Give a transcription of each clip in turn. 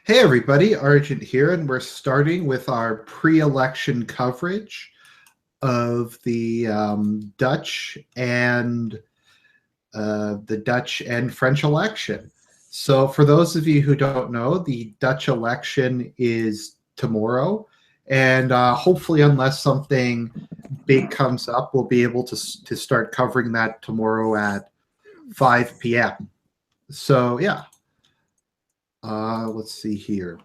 Hey everybody, Argent here, and we're starting with our pre-election coverage of the Dutch and French election. So, for those of you who don't know, the Dutch election is tomorrow, and hopefully, unless something big comes up, we'll be able to start covering that tomorrow at 5 p.m. So, yeah. Let's see here.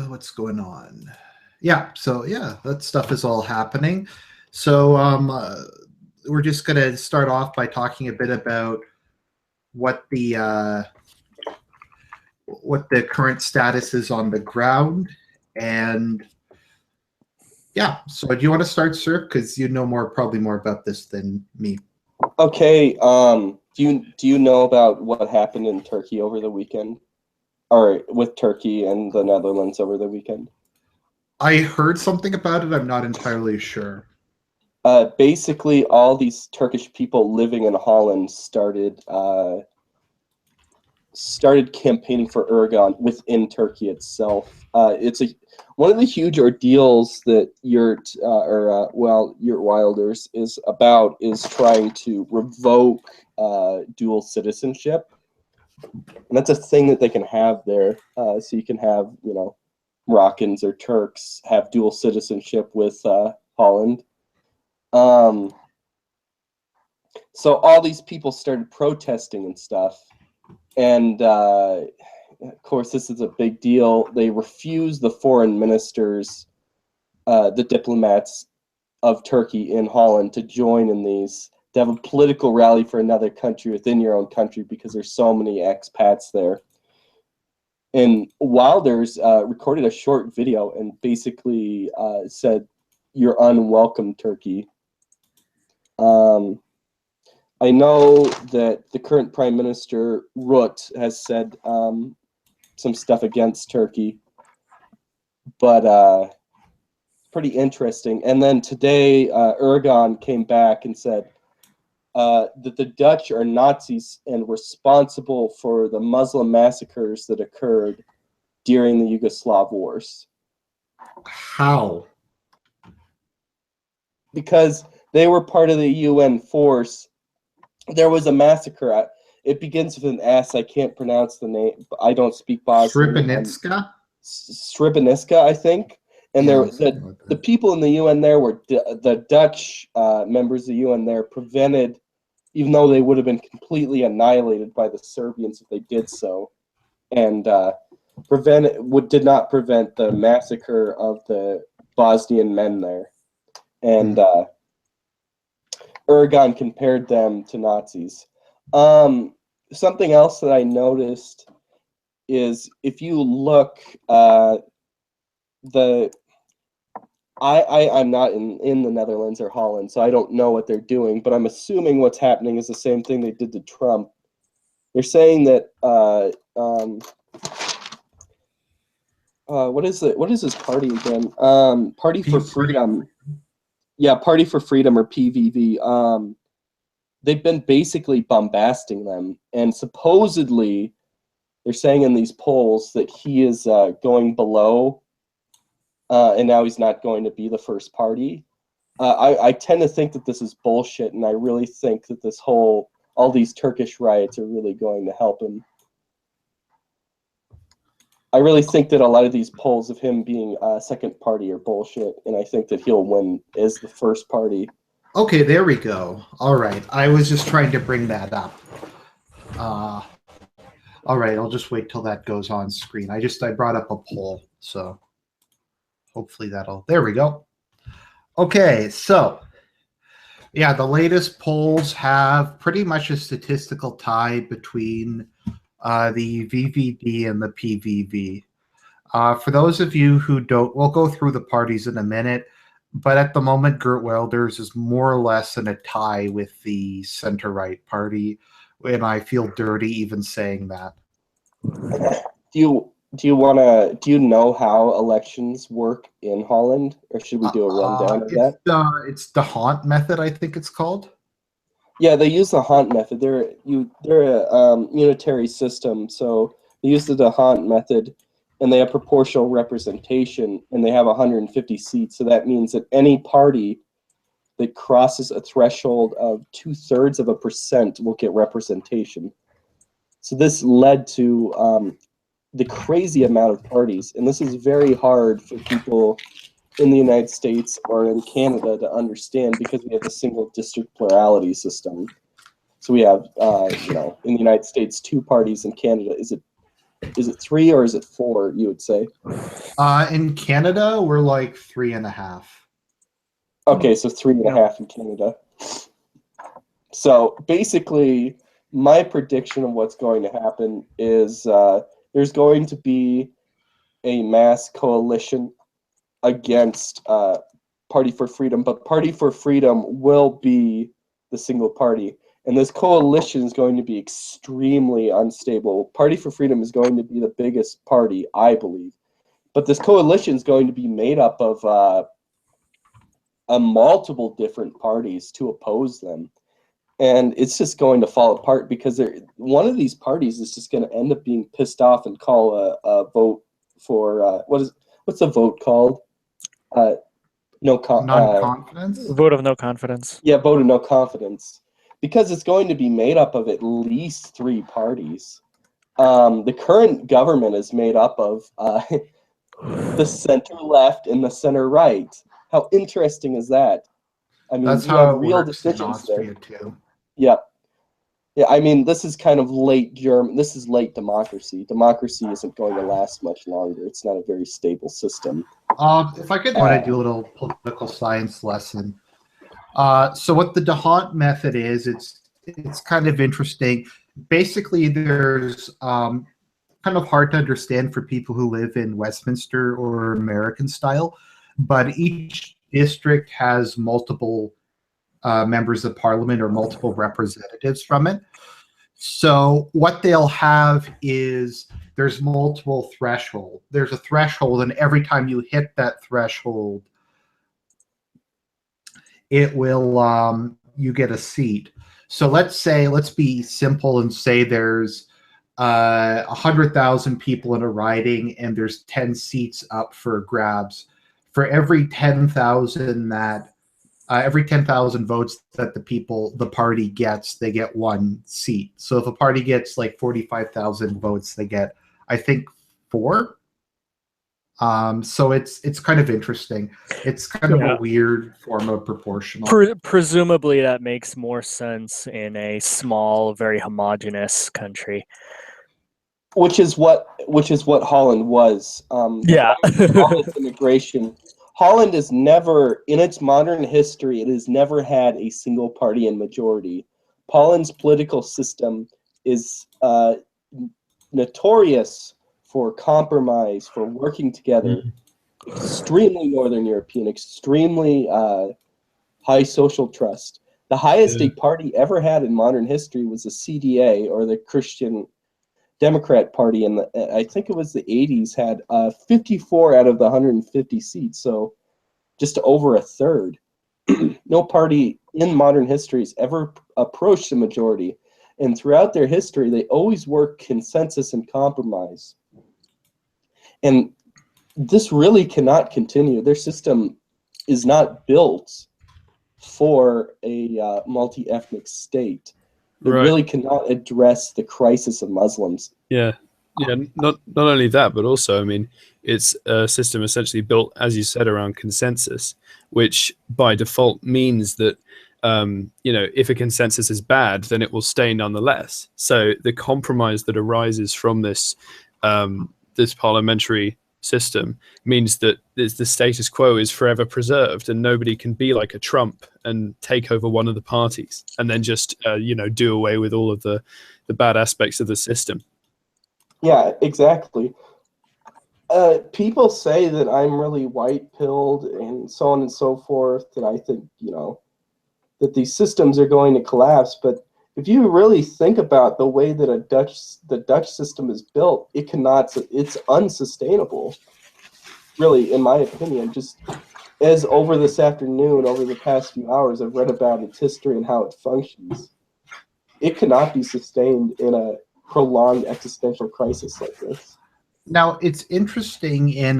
What's going on? Yeah, so yeah, that stuff is all happening. So we're just going to start off by talking a bit about what the current status is on the ground, and yeah. So do you want to start, sir? Because you know probably more about this than me. Okay. Do you know about what happened in Turkey over the weekend, or with Turkey and the Netherlands over the weekend? I heard something about it. I'm not entirely sure. Basically, all these Turkish people living in Holland started campaigning for Erdogan within Turkey itself. It's one of the huge ordeals that Geert Wilders is trying to revoke dual citizenship, and that's a thing that they can have there. So you can have Moroccans or Turks have dual citizenship with Holland. So all these people started protesting and stuff, and of course this is a big deal. They refused the foreign ministers, the diplomats of Turkey in Holland, to join in these, to have a political rally for another country within your own country, because there's so many expats there. And Wilders recorded a short video and basically said, "You're unwelcome, Turkey." I know that the current Prime Minister, Rutte, has said some stuff against Turkey, but pretty interesting. And then today, Erdogan came back and said that the Dutch are Nazis and responsible for the Muslim massacres that occurred during the Yugoslav wars. How? Because they were part of the UN force. There was a massacre. It begins with an S. I can't pronounce the name. I don't speak Bosnian. Srebrenica, I think. And yeah, the people in the UN there were the Dutch members of the UN there prevented, even though they would have been completely annihilated by the Serbians if they did so, and did not prevent the massacre of the Bosnian men there. And Erdogan compared them to Nazis. Something else that I noticed is, if you look, I'm not in the Netherlands or Holland, so I don't know what they're doing, but I'm assuming what's happening is the same thing they did to Trump. They're saying that what is this party again? Party for Freedom. Yeah, Party for Freedom, or PVV. They've been basically bombasting them, and supposedly they're saying in these polls that he is going below, and now he's not going to be the first party. I tend to think that this is bullshit, and I really think that all these Turkish riots are really going to help him. I really think that a lot of these polls of him being second party are bullshit, and I think that he'll win as the first party. Okay, there we go. All right. I was just trying to bring that up. All right, I'll just wait till that goes on screen. I brought up a poll, so hopefully there we go. Okay, so yeah, the latest polls have pretty much a statistical tie between the VVD and the PVV. For those of you who don't, we'll go through the parties in a minute, but at the moment, Geert Wilders is more or less in a tie with the center-right party, and I feel dirty even saying that. Do you know how elections work in Holland, or should we do a rundown of that? It's the Haunt method, I think it's called. Yeah, they use the Haunt method. They're a unitary system, so they use the D'Hondt method, and they have proportional representation, and they have 150 seats. So that means that any party that crosses a threshold of 2/3% will get representation. So this led to the crazy amount of parties, and this is very hard for people in the United States or in Canada to understand because we have a single district plurality system. So we have, in the United States, 2 parties. In Canada, is it 3 or is it 4? You would say. In Canada, we're like 3.5. Okay, so 3.5 in Canada. So basically, my prediction of what's going to happen is there's going to be a mass coalition against Party for Freedom, but Party for Freedom will be the single party. And this coalition is going to be extremely unstable. Party for Freedom is going to be the biggest party, I believe. But this coalition is going to be made up of multiple different parties to oppose them. And it's just going to fall apart because one of these parties is just going to end up being pissed off and call a vote for what's the vote called? Non-confidence? Vote of no confidence. Yeah, vote of no confidence, because it's going to be made up of at least 3 parties. The current government is made up of the center left and the center right. How interesting is that? I mean, That's you how have it real works in decisions Austria there. too. Yeah. Yeah, I mean, this is kind of late German. This is late democracy. Democracy isn't going to last much longer. It's not a very stable system. If I could want to do a little political science lesson. So what the D'Hondt method is, it's kind of interesting. Basically, there's kind of hard to understand for people who live in Westminster or American style, but each district has multiple members of parliament or multiple representatives from it. So what they'll have is there's multiple threshold. There's a threshold, and every time you hit that threshold, it will you get a seat. So let's be simple and say there's 100,000 people in a riding, and there's 10 seats up for grabs. For every 10,000 every 10,000 votes that the party gets, they get 1 seat. So if a party gets like 45,000 votes, they get, I think, 4. So it's kind of interesting. It's kind of a weird form of proportional. Presumably that makes more sense in a small, very homogeneous country. Which is what Holland was. All this immigration. Holland has never, in its modern history, it has never had a single party in majority. Holland's political system is notorious for compromise, for working together. Extremely Northern European, extremely high social trust. The highest a party ever had in modern history was the CDA, or the Christian Democrat Party, in I think it was the 80s, had 54 out of the 150 seats, so just over a third. No party in modern history has ever approached a majority, and throughout their history, they always work consensus and compromise. And this really cannot continue. Their system is not built for a multi-ethnic state. It really cannot address the crisis of Muslims. Yeah. Not only that, but also, I mean, it's a system essentially built, as you said, around consensus, which by default means that if a consensus is bad, then it will stay nonetheless. So the compromise that arises from this this parliamentary system means that the status quo is forever preserved, and nobody can be like a Trump and take over one of the parties and then just do away with all of the bad aspects of the system. Yeah, exactly. People say that I'm really white-pilled and so on and so forth, that I think that these systems are going to collapse. But if you really think about the way that the Dutch system is built, it's unsustainable. Really, in my opinion, just as over this afternoon, over the past few hours, I've read about its history and how it functions. It cannot be sustained in a prolonged existential crisis like this. Now, it's interesting in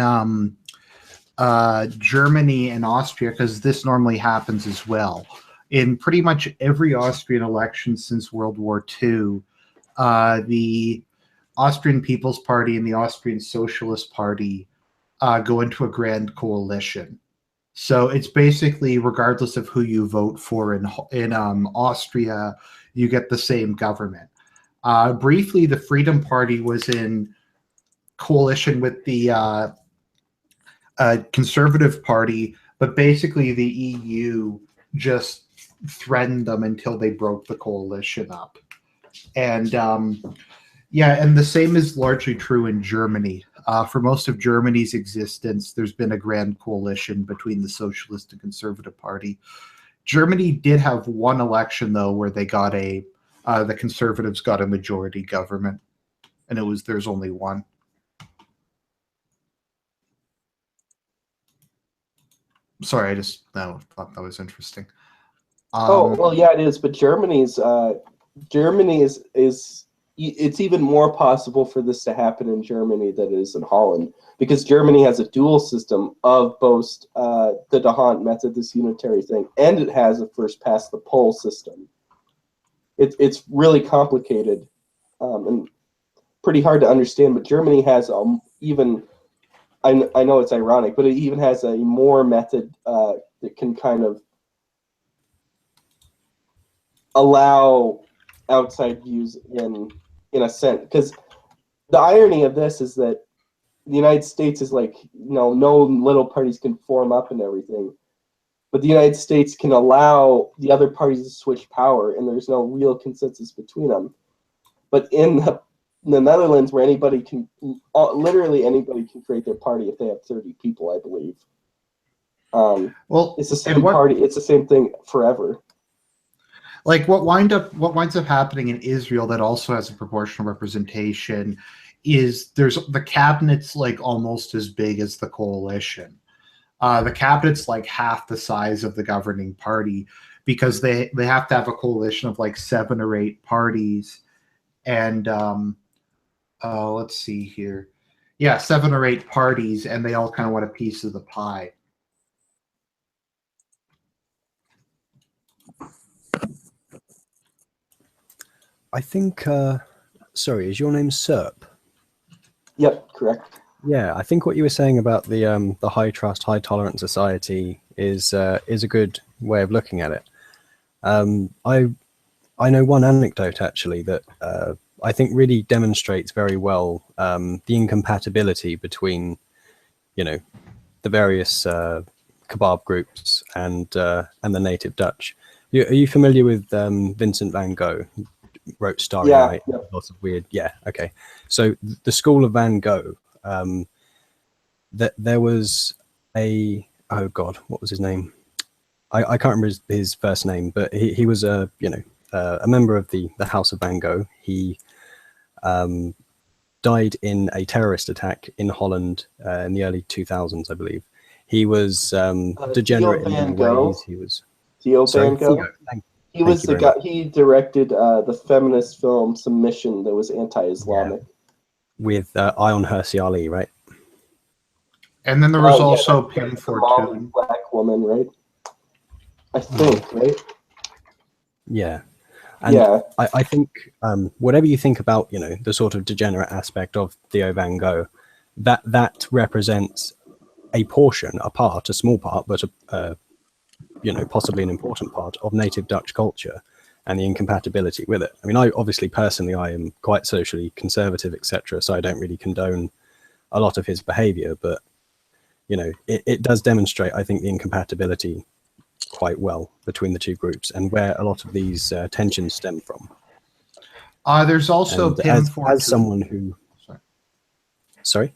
Germany and Austria, because this normally happens as well. In pretty much every Austrian election since World War II, the Austrian People's Party and the Austrian Socialist Party go into a grand coalition. So it's basically, regardless of who you vote for in Austria, you get the same government. Briefly, the Freedom Party was in coalition with the Conservative Party, but basically the EU just threatened them until they broke the coalition up. And yeah, and the same is largely true in Germany. For most of Germany's existence, there's been a grand coalition between the Socialist and Conservative Party. Germany did have one election, though, where they got the Conservatives got a majority government, and there's only one. Sorry, I just thought that was interesting. Oh, well, yeah, it is. But Germany is it's even more possible for this to happen in Germany than it is in Holland, because Germany has a dual system of both the D'Hondt method, this unitary thing, and it has a first past the poll system. It's really complicated and pretty hard to understand. But Germany has even, I know it's ironic, but it even has a more method that can kind of allow outside views in a sense, because the irony of this is that the United States is like, no little parties can form up and everything, but the United States can allow the other parties to switch power, and there's no real consensus between them. But in the Netherlands, where literally anybody can create their party if they have 30 people, I believe. Well, it's the same party. It's the same thing forever. Like what winds up happening in Israel that also has a proportional representation is the cabinet's like almost as big as the coalition. The cabinet's like half the size of the governing party, because they have to have a coalition of like 7 or 8 parties, and let's see here, yeah, 7 or 8 parties, and they all kind of want a piece of the pie. I think, sorry, is your name Serp? Yep, correct. Yeah, I think what you were saying about the high trust, high tolerant society is a good way of looking at it. I know one anecdote actually that I think really demonstrates very well the incompatibility between, the various kebab groups and the native Dutch. Are you familiar with Vincent van Gogh? Wrote Starry Night, lots of weird. Yeah, okay. So the school of Van Gogh, that there was oh god, what was his name? I can't remember his first name, but he was a member of the House of Van Gogh. He died in a terrorist attack in Holland in the early 2000s, I believe. He was degenerate in many ways. He was Theo Van Gogh. He was the guy. He directed the feminist film Submission that was anti-Islamic. Yeah. With Ion Hersey Ali, right? And then there was also Pim Fortuyn, black woman, right? I think, right? Yeah. And I think whatever you think about, the sort of degenerate aspect of Theo Van Gogh, that represents a portion, a small part, but possibly an important part of native Dutch culture and the incompatibility with it. I mean, I am quite socially conservative, etc., so I don't really condone a lot of his behavior, but it does demonstrate, I think, the incompatibility quite well between the two groups and where a lot of these tensions stem from. There's also Pim Fortuyn. As someone who... Sorry?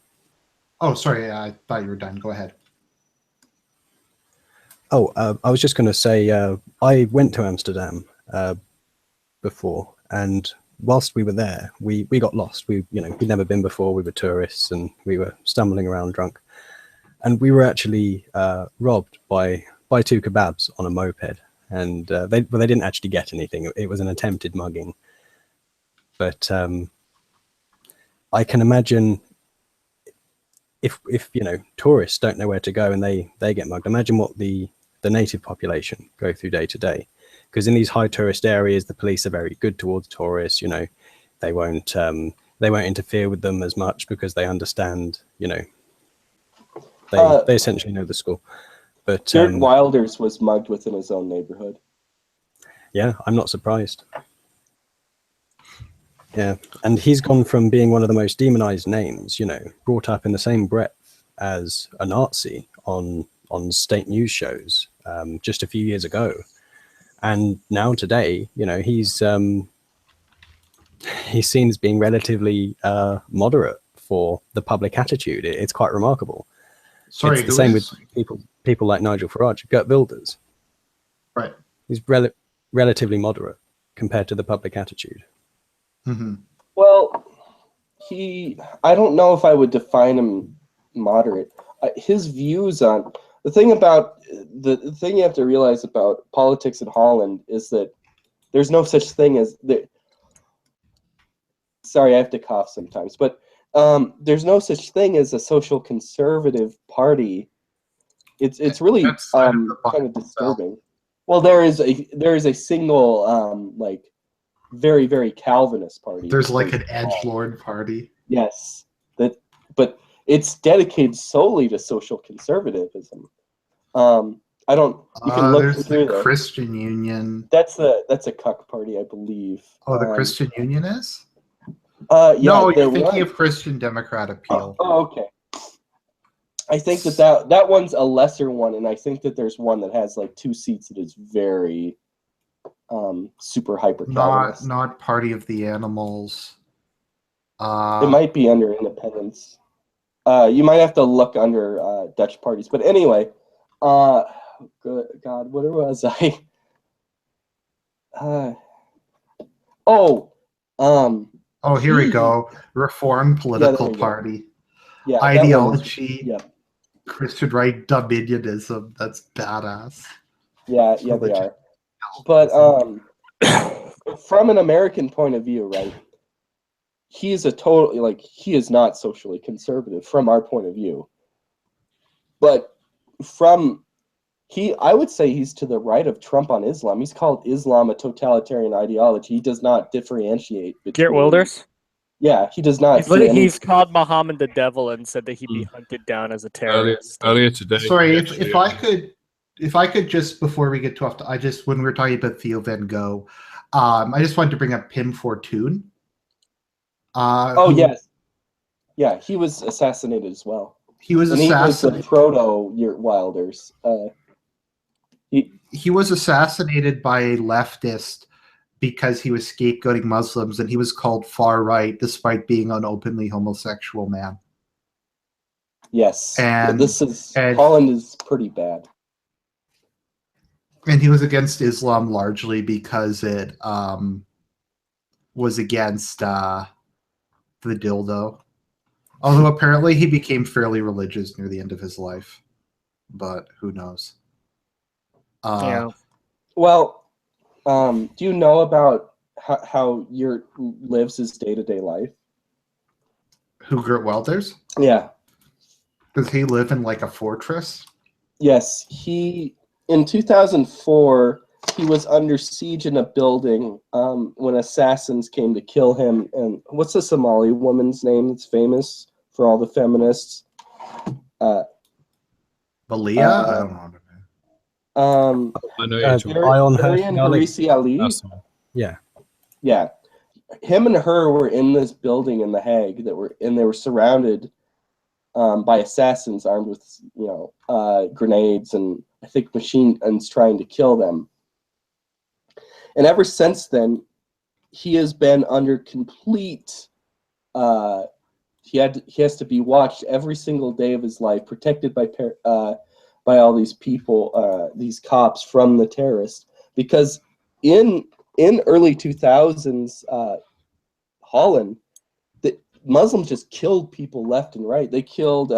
Oh, sorry, I thought you were done. Go ahead. Oh, I was just going to say, I went to Amsterdam before, and whilst we were there, we got lost. We'd never been before. We were tourists, and we were stumbling around drunk. And we were actually robbed by two kebabs on a moped, and they didn't actually get anything. It was an attempted mugging. But I can imagine if tourists don't know where to go and they get mugged, imagine what the native population go through day to day. Because in these high tourist areas, the police are very good towards tourists. They won't interfere with them as much because they understand. They essentially know the score. But Geert Wilders was mugged within his own neighborhood. Yeah, I'm not surprised. Yeah, and he's gone from being one of the most demonized names, brought up in the same breath as a Nazi on state news shows just a few years ago, and now today, he's seen as being relatively moderate for the public attitude. It's quite remarkable. Sorry, it's the same with people like Nigel Farage, Geert Wilders. Right. He's relatively moderate compared to the public attitude. Mm-hmm. Well, I don't know if I would define him moderate. His views on the thing you have to realize about politics in Holland is that there's no such thing as sorry, I have to cough sometimes, but there's no such thing as a social conservative party. It's really kind of disturbing. Well, there is a single like very, very Calvinist party. There's like an edgelord party. Yes, but it's dedicated solely to social conservatism. You can look there's through the Christian Union. That's a cuck party, I believe. Oh, the Christian Union is? Yeah, no, you're thinking of Christian Democrat Appeal. Oh, okay. I think that one's a lesser one, and I think that there's one that has like 2 seats that is very super hyper Calvinist. Not Party of the Animals. It might be under independence. You might have to look under Dutch parties, but anyway. God, where was I? Here we go. Reform Political Party. Yeah, ideology. Christian right dominionism. That's badass. Yeah, they are. But from an American point of view, right? He is he is not socially conservative from our point of view. But I would say he's to the right of Trump on Islam. He's called Islam a totalitarian ideology. He does not differentiate between... Geert Wilders? Yeah, he does not. He's called Muhammad the devil and said that he'd be hunted down as a terrorist. Earlier today. Sorry, if I could just, before we get too off, when we were talking about Theo Van Gogh, I just wanted to bring up Pim Fortuyn. Yes. Yeah, he was assassinated as well. He was assassinated. He was the proto Geert Wilders. He was assassinated by a leftist because he was scapegoating Muslims, and he was called far right despite being an openly homosexual man. Yes, and Holland is pretty bad. And he was against Islam largely because it was against the dildo. Although apparently he became fairly religious near the end of his life, but who knows? Yeah. Well, do you know about how Geert lives his day-to-day life? Who, Geert Wilders? Yeah. Does he live in like a fortress? Yes, in 2004, he was under siege in a building when assassins came to kill him. And what's the Somali woman's name that's famous for all the feminists? Valia? I don't know. I know Harisi Ali. Yeah. Him and her were in this building in The Hague they were surrounded by assassins armed with grenades and I think machine guns trying to kill them. And ever since then, he has been under complete. He has to be watched every single day of his life, protected by all these people, these cops from the terrorists. Because in early 2000s, Holland, the Muslims just killed people left and right. They killed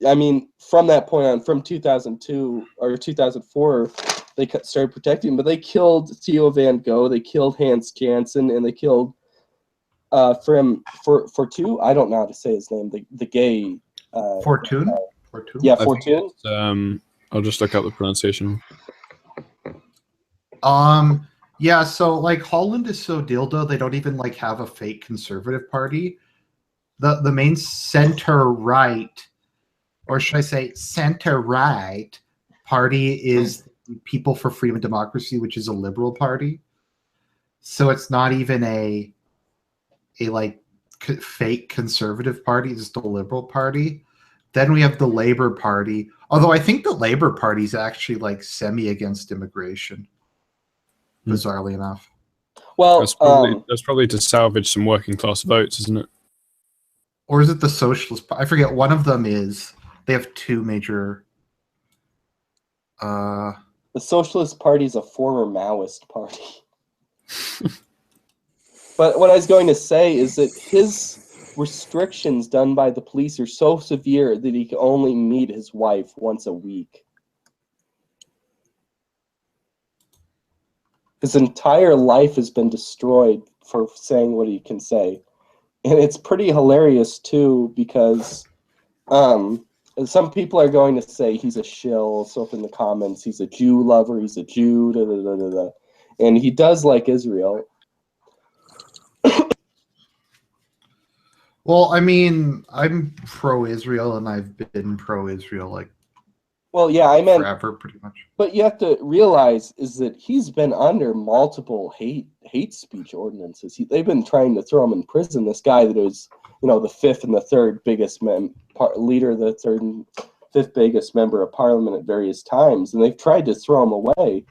I mean, from that point on, from 2002 or 2004, they started protecting, but they killed Theo van Gogh, they killed Hans Jansen, and they killed Fortuyn. I don't know how to say his name. The gay. Fortuyn. Fortuyn. Yeah, Fortuyn. I'll just look up the pronunciation. Yeah, so like Holland is so dildo, they don't even like have a fake conservative party. The main center right, or should I say center right party is People for Freedom and Democracy, which is a liberal party. So it's not even a like fake conservative party, it's just a liberal party. Then we have the Labour Party, although I think the Labour Party is actually like semi against immigration, bizarrely enough. Well, that's probably to salvage some working class votes, isn't it? Or is it the Socialist Party? I forget. One of them is. They have two major. The Socialist Party is a former Maoist party. But what I was going to say is that his restrictions done by the police are so severe that he can only meet his wife once a week. His entire life has been destroyed for saying what he can say. And it's pretty hilarious, too, because some people are going to say he's a shill. So in the comments, he's a Jew lover, he's a Jew, da, da, da, da, da. And he does like Israel. Well, I mean, I'm pro-Israel, and I've been pro-Israel like. Well, yeah, I meant forever, pretty much. But you have to realize is that he's been under multiple hate speech ordinances. They've been trying to throw him in prison. This guy that was, the fifth and the third biggest leader, the third and fifth biggest member of parliament at various times, and they've tried to throw him away.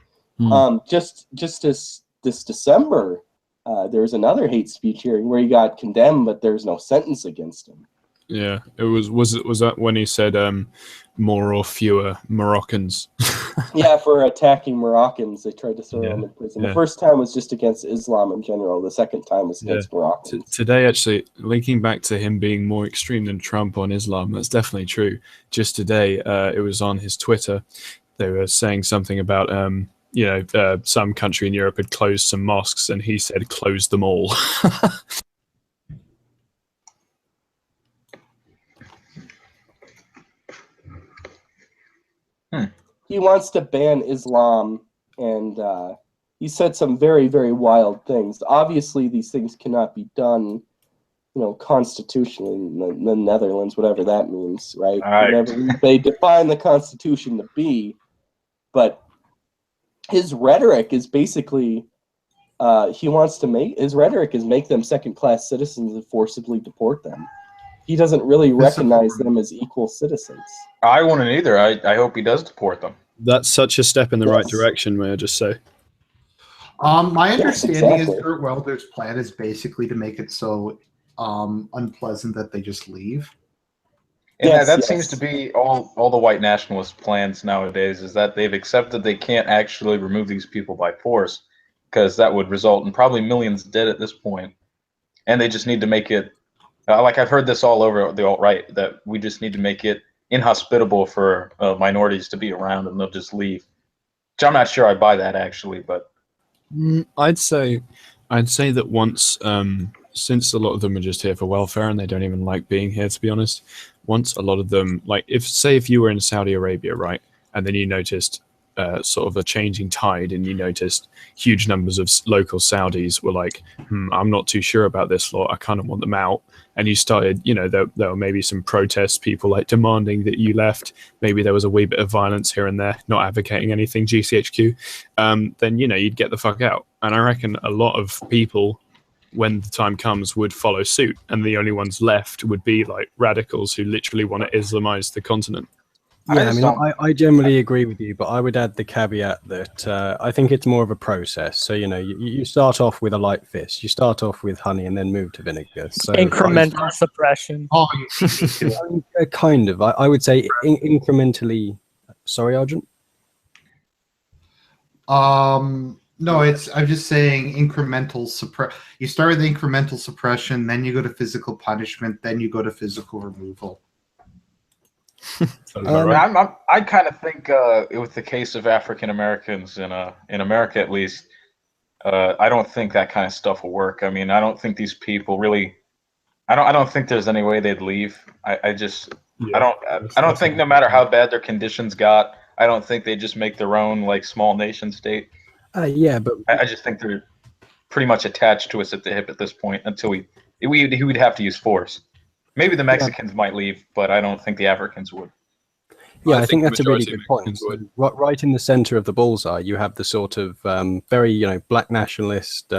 Just this December, there was another hate speech hearing where he got condemned, but there's no sentence against him. Yeah, it was that when he said more or fewer Moroccans? Yeah, for attacking Moroccans, they tried to throw him in prison. Yeah. The first time was just against Islam in general. The second time was against Moroccans. Today, actually, linking back to him being more extreme than Trump on Islam, that's definitely true. Just today, it was on his Twitter. They were saying something about some country in Europe had closed some mosques, and he said close them all. He wants to ban Islam, and he said some very, very wild things. Obviously, these things cannot be done, constitutionally in the Netherlands, whatever that means, right? Whatever they define the Constitution to be. But his rhetoric is basically, his rhetoric is make them second-class citizens and forcibly deport them. He doesn't really recognize them as equal citizens. I wouldn't either. I hope he does deport them. That's such a step in the right direction, may I just say. My understanding is exactly. Geert Wilders' plan is basically to make it so unpleasant that they just leave. And that seems to be all the white nationalist plans nowadays, is that they've accepted they can't actually remove these people by force, because that would result in probably millions dead at this point. And they just need to make it, like I've heard this all over the alt-right, that we just need to make it inhospitable for minorities to be around, and they'll just leave. Which I'm not sure I buy that, actually, but I'd say that once, since a lot of them are just here for welfare and they don't even like being here, to be honest, once a lot of them, like if you were in Saudi Arabia, right, and then you noticed sort of a changing tide, and you noticed huge numbers of local Saudis were like, I'm not too sure about this law, I kind of want them out. And you started, there were maybe some protests, people like demanding that you left. Maybe there was a wee bit of violence here and there, not advocating anything, GCHQ. Then, you'd get the fuck out. And I reckon a lot of people, when the time comes, would follow suit. And the only ones left would be like radicals who literally want to Islamize the continent. Yeah, I generally agree with you, but I would add the caveat that I think it's more of a process. So, you start off with a light fist, you start off with honey and then move to vinegar. So incremental suppression. Oh, kind of. I would say incrementally. Sorry, Argent? No, I'm just saying incremental You start with incremental suppression, then you go to physical punishment, then you go to physical removal. I kind of think with the case of African Americans in America, at least, I don't think that kind of stuff will work. I mean, I don't think these people really. I don't think there's any way they'd leave. I don't think no matter how bad their conditions got, I don't think they just make their own like small nation state. Yeah, but I just think they're pretty much attached to us at the hip at this point until he would have to use force. Maybe the Mexicans might leave, but I don't think the Africans would. Yeah, I think that's a really good point. Right in the center of the bullseye, you have the sort of very, black nationalist,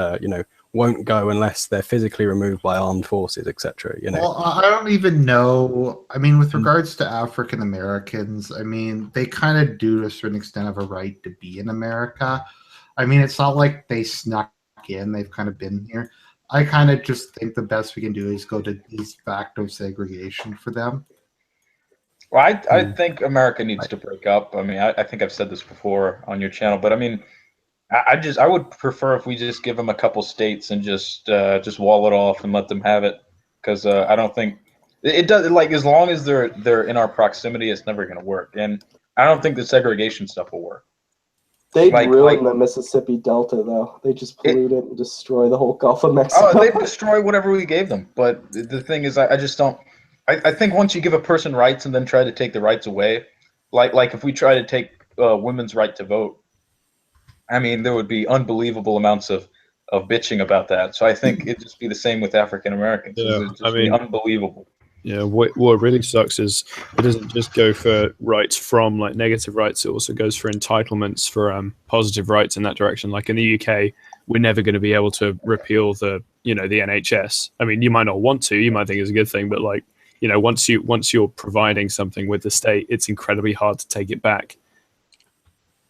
won't go unless they're physically removed by armed forces, etc. Well, I don't even know. I mean, with regards to African Americans, I mean, they kind of do to a certain extent have a right to be in America. I mean, it's not like they snuck in. They've kind of been here. I kind of just think the best we can do is go to de facto segregation for them. Well, I think America needs to break up. I mean, I think I've said this before on your channel, but I mean, I would prefer if we just give them a couple states and just wall it off and let them have it, because I don't think it does. Like, as long as they're in our proximity, it's never going to work, and I don't think the segregation stuff will work. They'd ruin the Mississippi Delta, though. They just pollute it and destroy the whole Gulf of Mexico. Oh, they'd destroy whatever we gave them. But the thing is, I just don't. I think once you give a person rights and then try to take the rights away, like if we try to take women's right to vote, I mean, there would be unbelievable amounts of bitching about that. So I think it'd just be the same with African Americans. Yeah, it'd just be unbelievable. Yeah, what really sucks is it doesn't just go for rights from like negative rights; it also goes for entitlements for positive rights in that direction. Like in the UK, we're never going to be able to repeal the NHS. I mean, you might not want to, you might think it's a good thing, but like once you're providing something with the state, it's incredibly hard to take it back.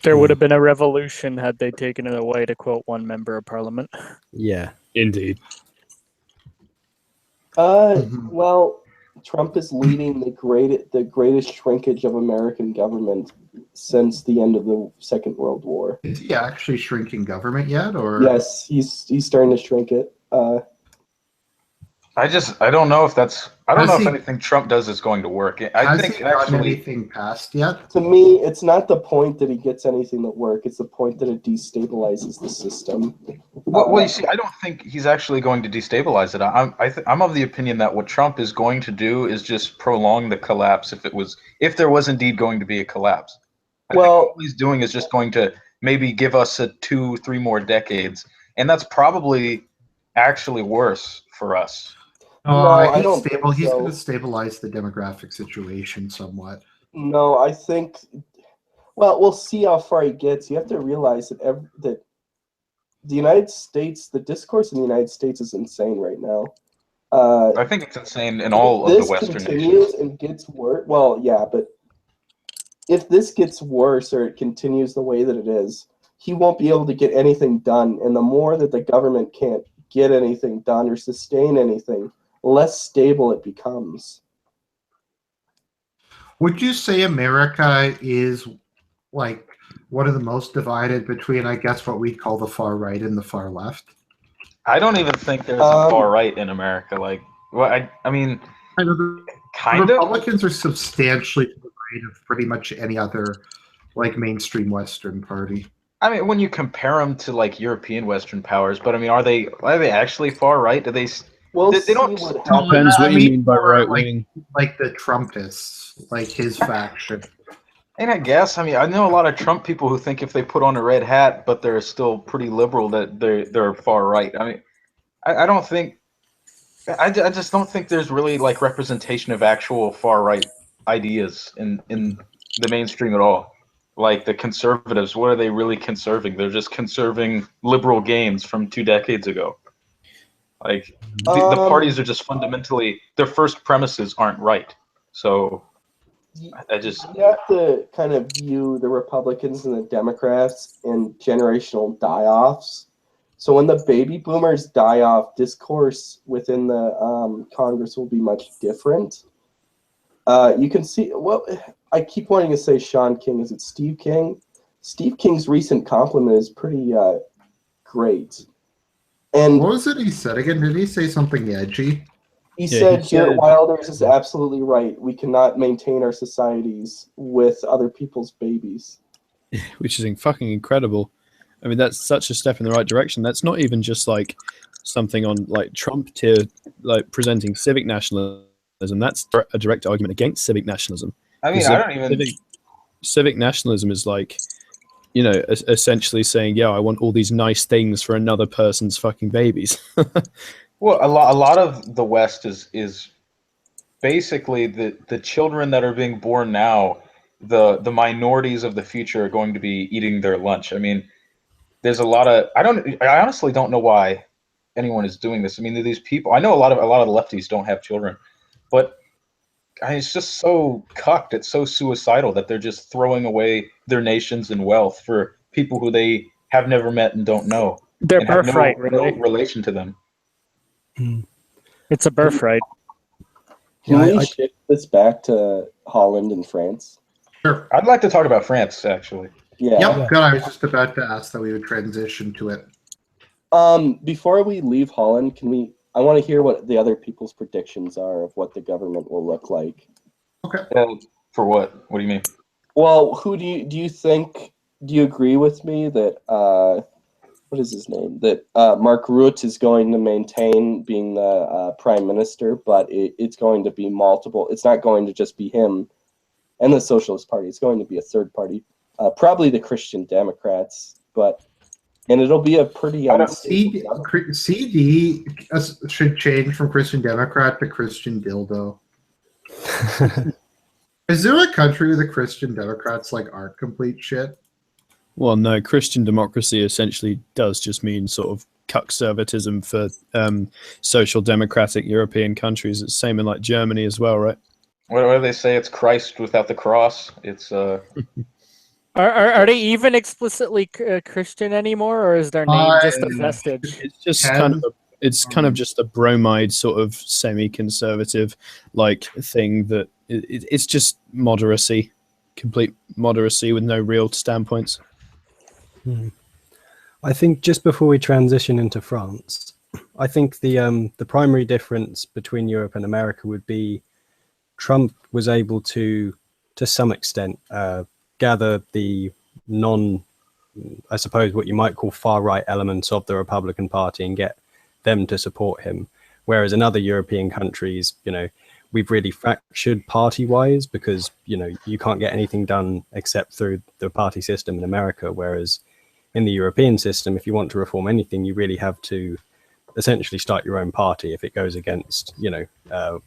There would have been a revolution had they taken it away, to quote one member of parliament. Yeah, indeed. Well, Trump is leading the greatest shrinkage of American government since the end of the Second World War. Is he actually shrinking government yet, or? Yes, he's starting to shrink it. I don't know if anything Trump does is going to work. I think has he gotten anything passed yet? To me, it's not the point that he gets anything to work. It's the point that it destabilizes the system. Well, you see, I don't think he's actually going to destabilize it. I'm of the opinion that what Trump is going to do is just prolong the collapse if there was indeed going to be a collapse. I think what he's doing is just going to maybe give us 2-3 more decades, and that's probably actually worse for us. I don't think so. He's going to stabilize the demographic situation somewhat. No, I think. Well, we'll see how far he gets. You have to realize that the United States, the discourse in the United States is insane right now. I think it's insane in all of the Western nations. If this continues and gets worse, well, yeah, but if this gets worse or it continues the way that it is, he won't be able to get anything done. And the more that the government can't get anything done or sustain anything, less stable it becomes. Would you say America is like one of the most divided between, I guess, what we call the far right and the far left? I don't even think there's a far right in America. Like, well, I mean, kind of. Republicans are substantially to the right of pretty much any other like mainstream Western party. I mean, when you compare them to like European Western powers, but I mean, are they actually far right? Do they? Well, they don't. Depends what you mean by right wing. Like the Trumpists, like his faction. And I guess, I mean, I know a lot of Trump people who think if they put on a red hat, but they're still pretty liberal, that they're far right. I mean, I don't think. I just don't think there's really like representation of actual far right ideas in the mainstream at all. Like the conservatives, what are they really conserving? They're just conserving liberal gains from 2 decades ago. Like the parties are just fundamentally, their first premises aren't right. So you have to kind of view the Republicans and the Democrats in generational die-offs. So when the baby boomers die off, discourse within the Congress will be much different. You can see, well, I keep wanting to say Sean King. Is it Steve King? Steve King's recent compliment is pretty great. And what was it he said again? Did he say something edgy? He Yeah, said he Geert said- Wilders is absolutely right. We cannot maintain our societies with other people's babies. which is fucking incredible. I mean, that's such a step in the right direction. That's not even just like something on like Trump tier, like presenting civic nationalism. That's a direct argument against civic nationalism. I mean, I don't even. Civic nationalism is like, you know, essentially saying, yeah, I want all these nice things for another person's fucking babies. Well, a lot of the West is basically the children that are being born now. The minorities of the future are going to be eating their lunch. I mean, there's a lot of I honestly don't know why anyone is doing this. I mean, these people. I know a lot of the lefties don't have children, but it's just so cucked. It's so suicidal that they're just throwing away their nations and wealth for people who they have never met and don't know. Their and have birthright, no really. relation to them. It's a birthright. Can Yeah, we shift this back to Holland and France? Sure. I'd like to talk about France, actually. Yeah. Yep, good. I was just about to ask that we would transition to it. Before we leave Holland, I want to hear what the other people's predictions are of what the government will look like. Okay. For what? What do you mean? Well, who do you think? Do you agree with me that what is his name? That Mark Rutte is going to maintain being the prime minister, but it's going to be multiple. It's not going to just be him and the Socialist Party. It's going to be a third party, probably the Christian Democrats, and it'll be a pretty CD should change from Christian Democrat to Christian Dildo. Is there a country where the Christian Democrats like aren't complete shit? Well, no, Christian democracy essentially does just mean sort of conservatism for social democratic European countries. It's the same in like Germany as well, right? What do they say? It's Christ without the cross. It's Are they even explicitly Christian anymore, or is their name just a vestige? It's just kind of just a bromide sort of semi-conservative like thing that it's just moderacy, complete moderacy with no real standpoints. I think just before we transition into France, I think the primary difference between Europe and America would be Trump was able to some extent, gather the I suppose what you might call far right elements of the Republican Party and get them to support him. Whereas in other European countries, you know, we've really fractured party wise because, you know, you can't get anything done except through the party system in America. Whereas in the European system, if you want to reform anything, you really have to essentially start your own party if it goes against, you know,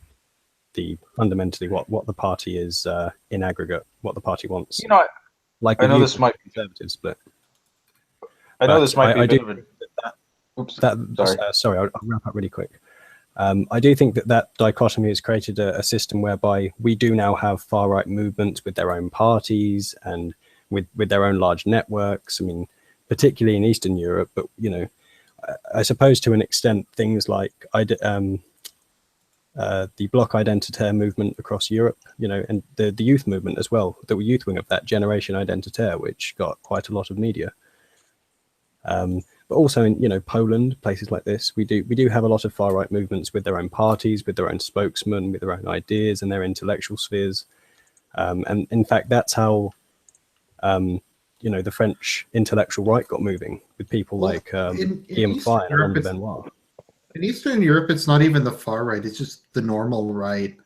fundamentally what the party is in aggregate, what the party wants. you know, Like I know this might be conservative split. I know this might be I a bit do of a. Oops. sorry. Sorry, I'll wrap up really quick. I do think that dichotomy has created a system whereby we do now have far right movements with their own parties and with their own large networks. I mean, particularly in Eastern Europe, but you know, I suppose to an extent things like the Bloc Identitaire movement across Europe, you know, and the youth movement as well, the youth wing of that Generation Identitaire, which got quite a lot of media. But also in, you know, Poland, places like this, we do have a lot of far right movements with their own parties, with their own spokesmen, with their own ideas and their intellectual spheres. And in fact, that's how, you know, the French intellectual right got moving with people like Guillaume Faye and Alain de Benoit. In Eastern Europe, it's not even the far right; it's just the normal right.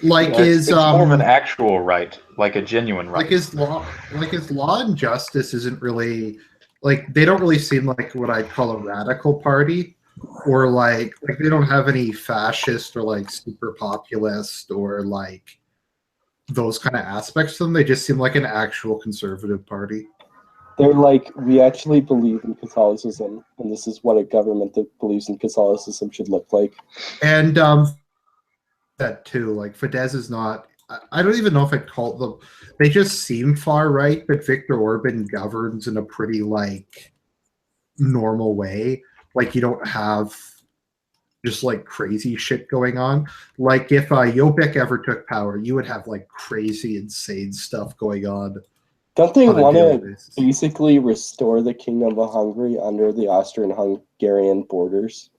Like it's more of an actual right, like a genuine right. Like his law and justice isn't really like they don't really seem like what I'd call a radical party, or like they don't have any fascist or like super populist or like those kind of aspects to them. They just seem like an actual conservative party. They're like, we actually believe in Catholicism, and this is what a government that believes in Catholicism should look like. And that too, like Fidesz is not. I don't even know if I'd call them. They just seem far right, but Viktor Orban governs in a pretty like normal way. Like you don't have just like crazy shit going on. Like if Jobbik ever took power, you would have like crazy, insane stuff going on. Don't they want to basically restore the Kingdom of Hungary under the Austrian-Hungarian borders?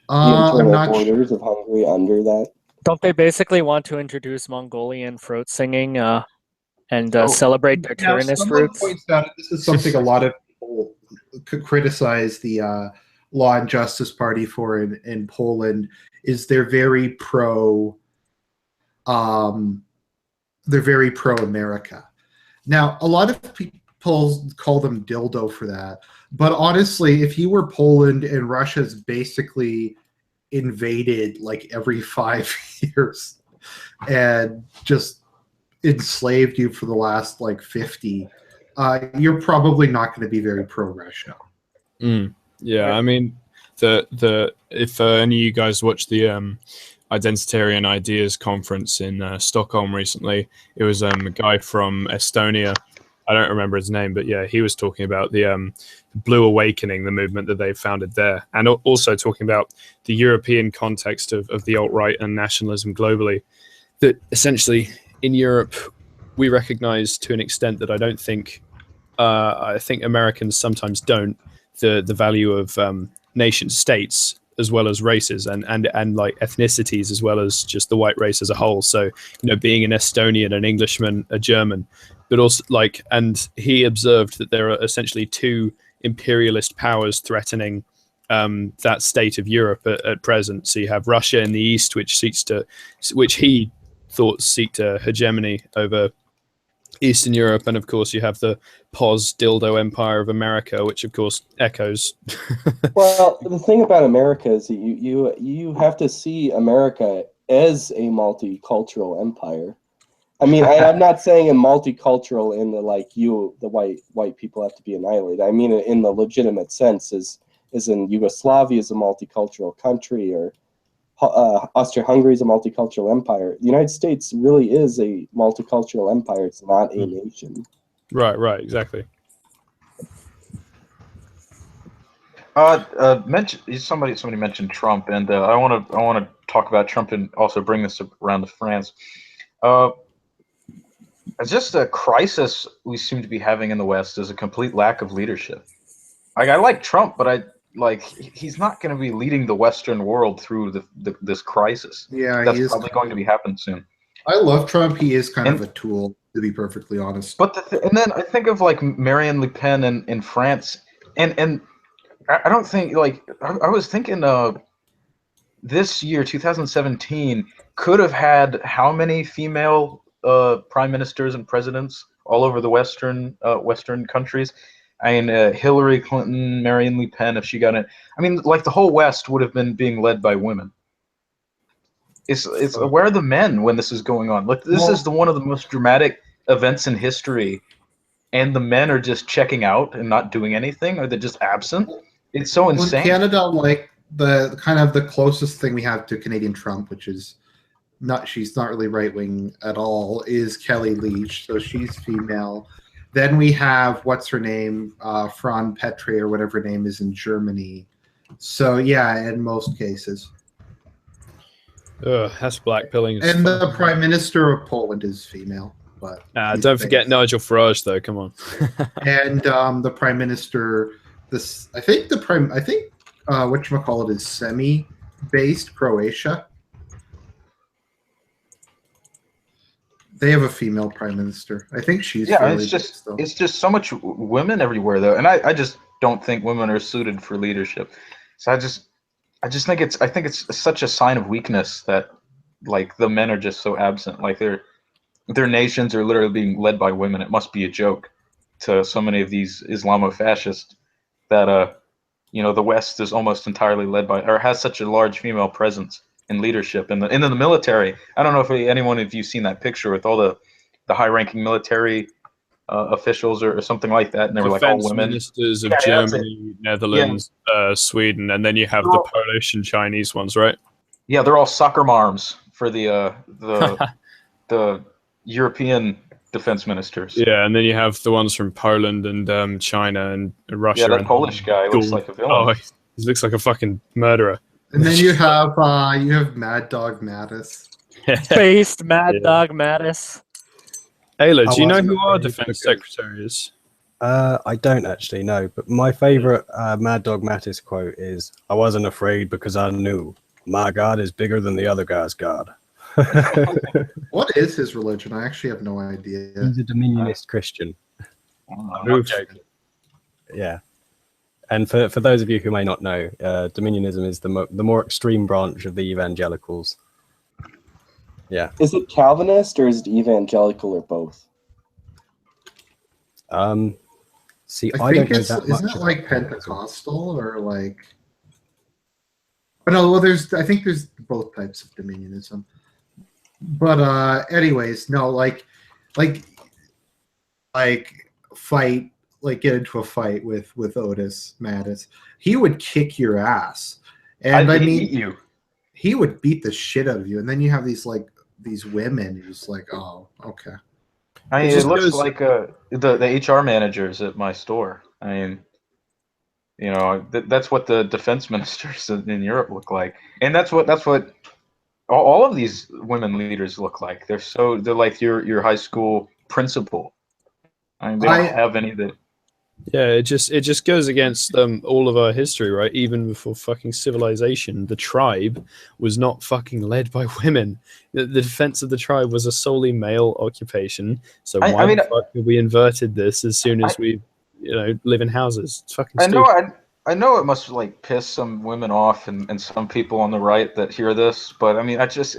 The internal not borders of Hungary under that. Don't they basically want to introduce Mongolian throat singing and celebrate their Now, Tyrannist someone roots? points out this is something a lot of people could criticize the Law and Justice Party for in Poland. Is they're very pro America. Now, a lot of people call them dildo for that, but honestly, if you were Poland and Russia's basically invaded like every 5 years and just enslaved you for the last like 50, you're probably not going to be very pro-Russia. Yeah, I mean, if any of you guys watched the Identitarian Ideas conference in Stockholm recently, it was a guy from Estonia. I don't remember his name, but yeah, he was talking about the Blue Awakening, the movement that they founded there, and also talking about the European context of the alt-right and nationalism globally. That essentially in Europe, we recognize to an extent that I think Americans sometimes don't, the value of nation states as well as races and like ethnicities as well as just the white race as a whole. So, being an Estonian, an Englishman, a German, but also and he observed that there are essentially two imperialist powers threatening that state of Europe at present. So you have Russia in the east, which he thought seeked a hegemony over Eastern Europe, and of course you have the dildo empire of America, which of course echoes. Well, the thing about America is that you have to see America as a multicultural empire. I mean, I'm not saying a multicultural in the the white people have to be annihilated. I mean in the legitimate sense, is in Yugoslavia is a multicultural country, or Austria-Hungary is a multicultural empire. The United States really is a multicultural empire. It's not a nation. Right, exactly. Somebody mentioned Trump, and I want to talk about Trump and also bring this around to France. It's just a crisis we seem to be having in the West is a complete lack of leadership. I like Trump, but he's not going to be leading the Western world through this crisis. Yeah, that's probably going to be happening soon. I love Trump. He is kind of a tool, to be perfectly honest. But and then I think of Marine Le Pen in France, and I don't think I was thinking this year 2017 could have had how many female prime ministers and presidents all over the Western countries. I mean, Hillary Clinton, Marine Le Pen, if she got it. I mean, the whole West would have been being led by women. It's where are the men when this is going on? This is one of the most dramatic events in history, and the men are just checking out and not doing anything, or they're just absent. It's so insane. In Canada, the kind of the closest thing we have to Canadian Trump, which is she's not really right wing at all, is Kelly Leach. So she's female. Then we have, what's her name, Fran Petre or whatever her name is in Germany. So yeah, in most cases. That's blackpilling. And the Prime Minister of Poland is female, but don't forget Nigel Farage though. Come on. And the Prime Minister, whatchamacallit is semi-based Croatia. They have a female prime minister. I think she's it's just so much women everywhere though, and I just don't think women are suited for leadership. So I just think it's such a sign of weakness that the men are just so absent. Their nations are literally being led by women. It must be a joke to so many of these Islamo-fascists that the West is almost entirely led by, or has such a large female presence in leadership in the military. I don't know if anyone of you seen that picture with all the high-ranking military officials or something like that, and they were all women. Ministers of Germany, Netherlands, Sweden, and then you have the Polish and Chinese ones, right? Yeah, they're all soccer moms for the European defense ministers. Yeah, and then you have the ones from Poland and China and Russia. Yeah, that Polish guy looks like a villain. Oh, he looks like a fucking murderer. And then you have Mad Dog Mattis. Based Mad Dog Mattis. Ayla, do you know who our defense secretary is? I don't actually know, but my favorite Mad Dog Mattis quote is, "I wasn't afraid because I knew my God is bigger than the other guy's God." What is his religion? I actually have no idea. He's a Dominionist Christian. I'm not Oof. joking. Yeah. And for those of you who may not know, Dominionism is the more extreme branch of the evangelicals. Yeah. Is it Calvinist or is it evangelical or both? See, I I think don't know it's that isn't much it about like Pentecostal or like? Oh, no, well, I think there's both types of dominionism. But anyways, no, like fight, like get into a fight with Otis Mattis. He would kick your ass, and I He'd mean, eat you. he would beat the shit out of you, and then you have these women who's like, oh, okay. I mean, It it just looks goes- like the HR managers at my store. I mean, you know, that's what the defense ministers in Europe look like, and that's what all of these women leaders look like. They're like your high school principal. I mean, they don't have any that. Yeah, it just goes against all of our history, right? Even before fucking civilization, the tribe was not fucking led by women. The defense of the tribe was a solely male occupation. So why the fuck have we inverted this as soon as we, live in houses? It's fucking stupid. I know it must like piss some women off and some people on the right that hear this, but I mean, I just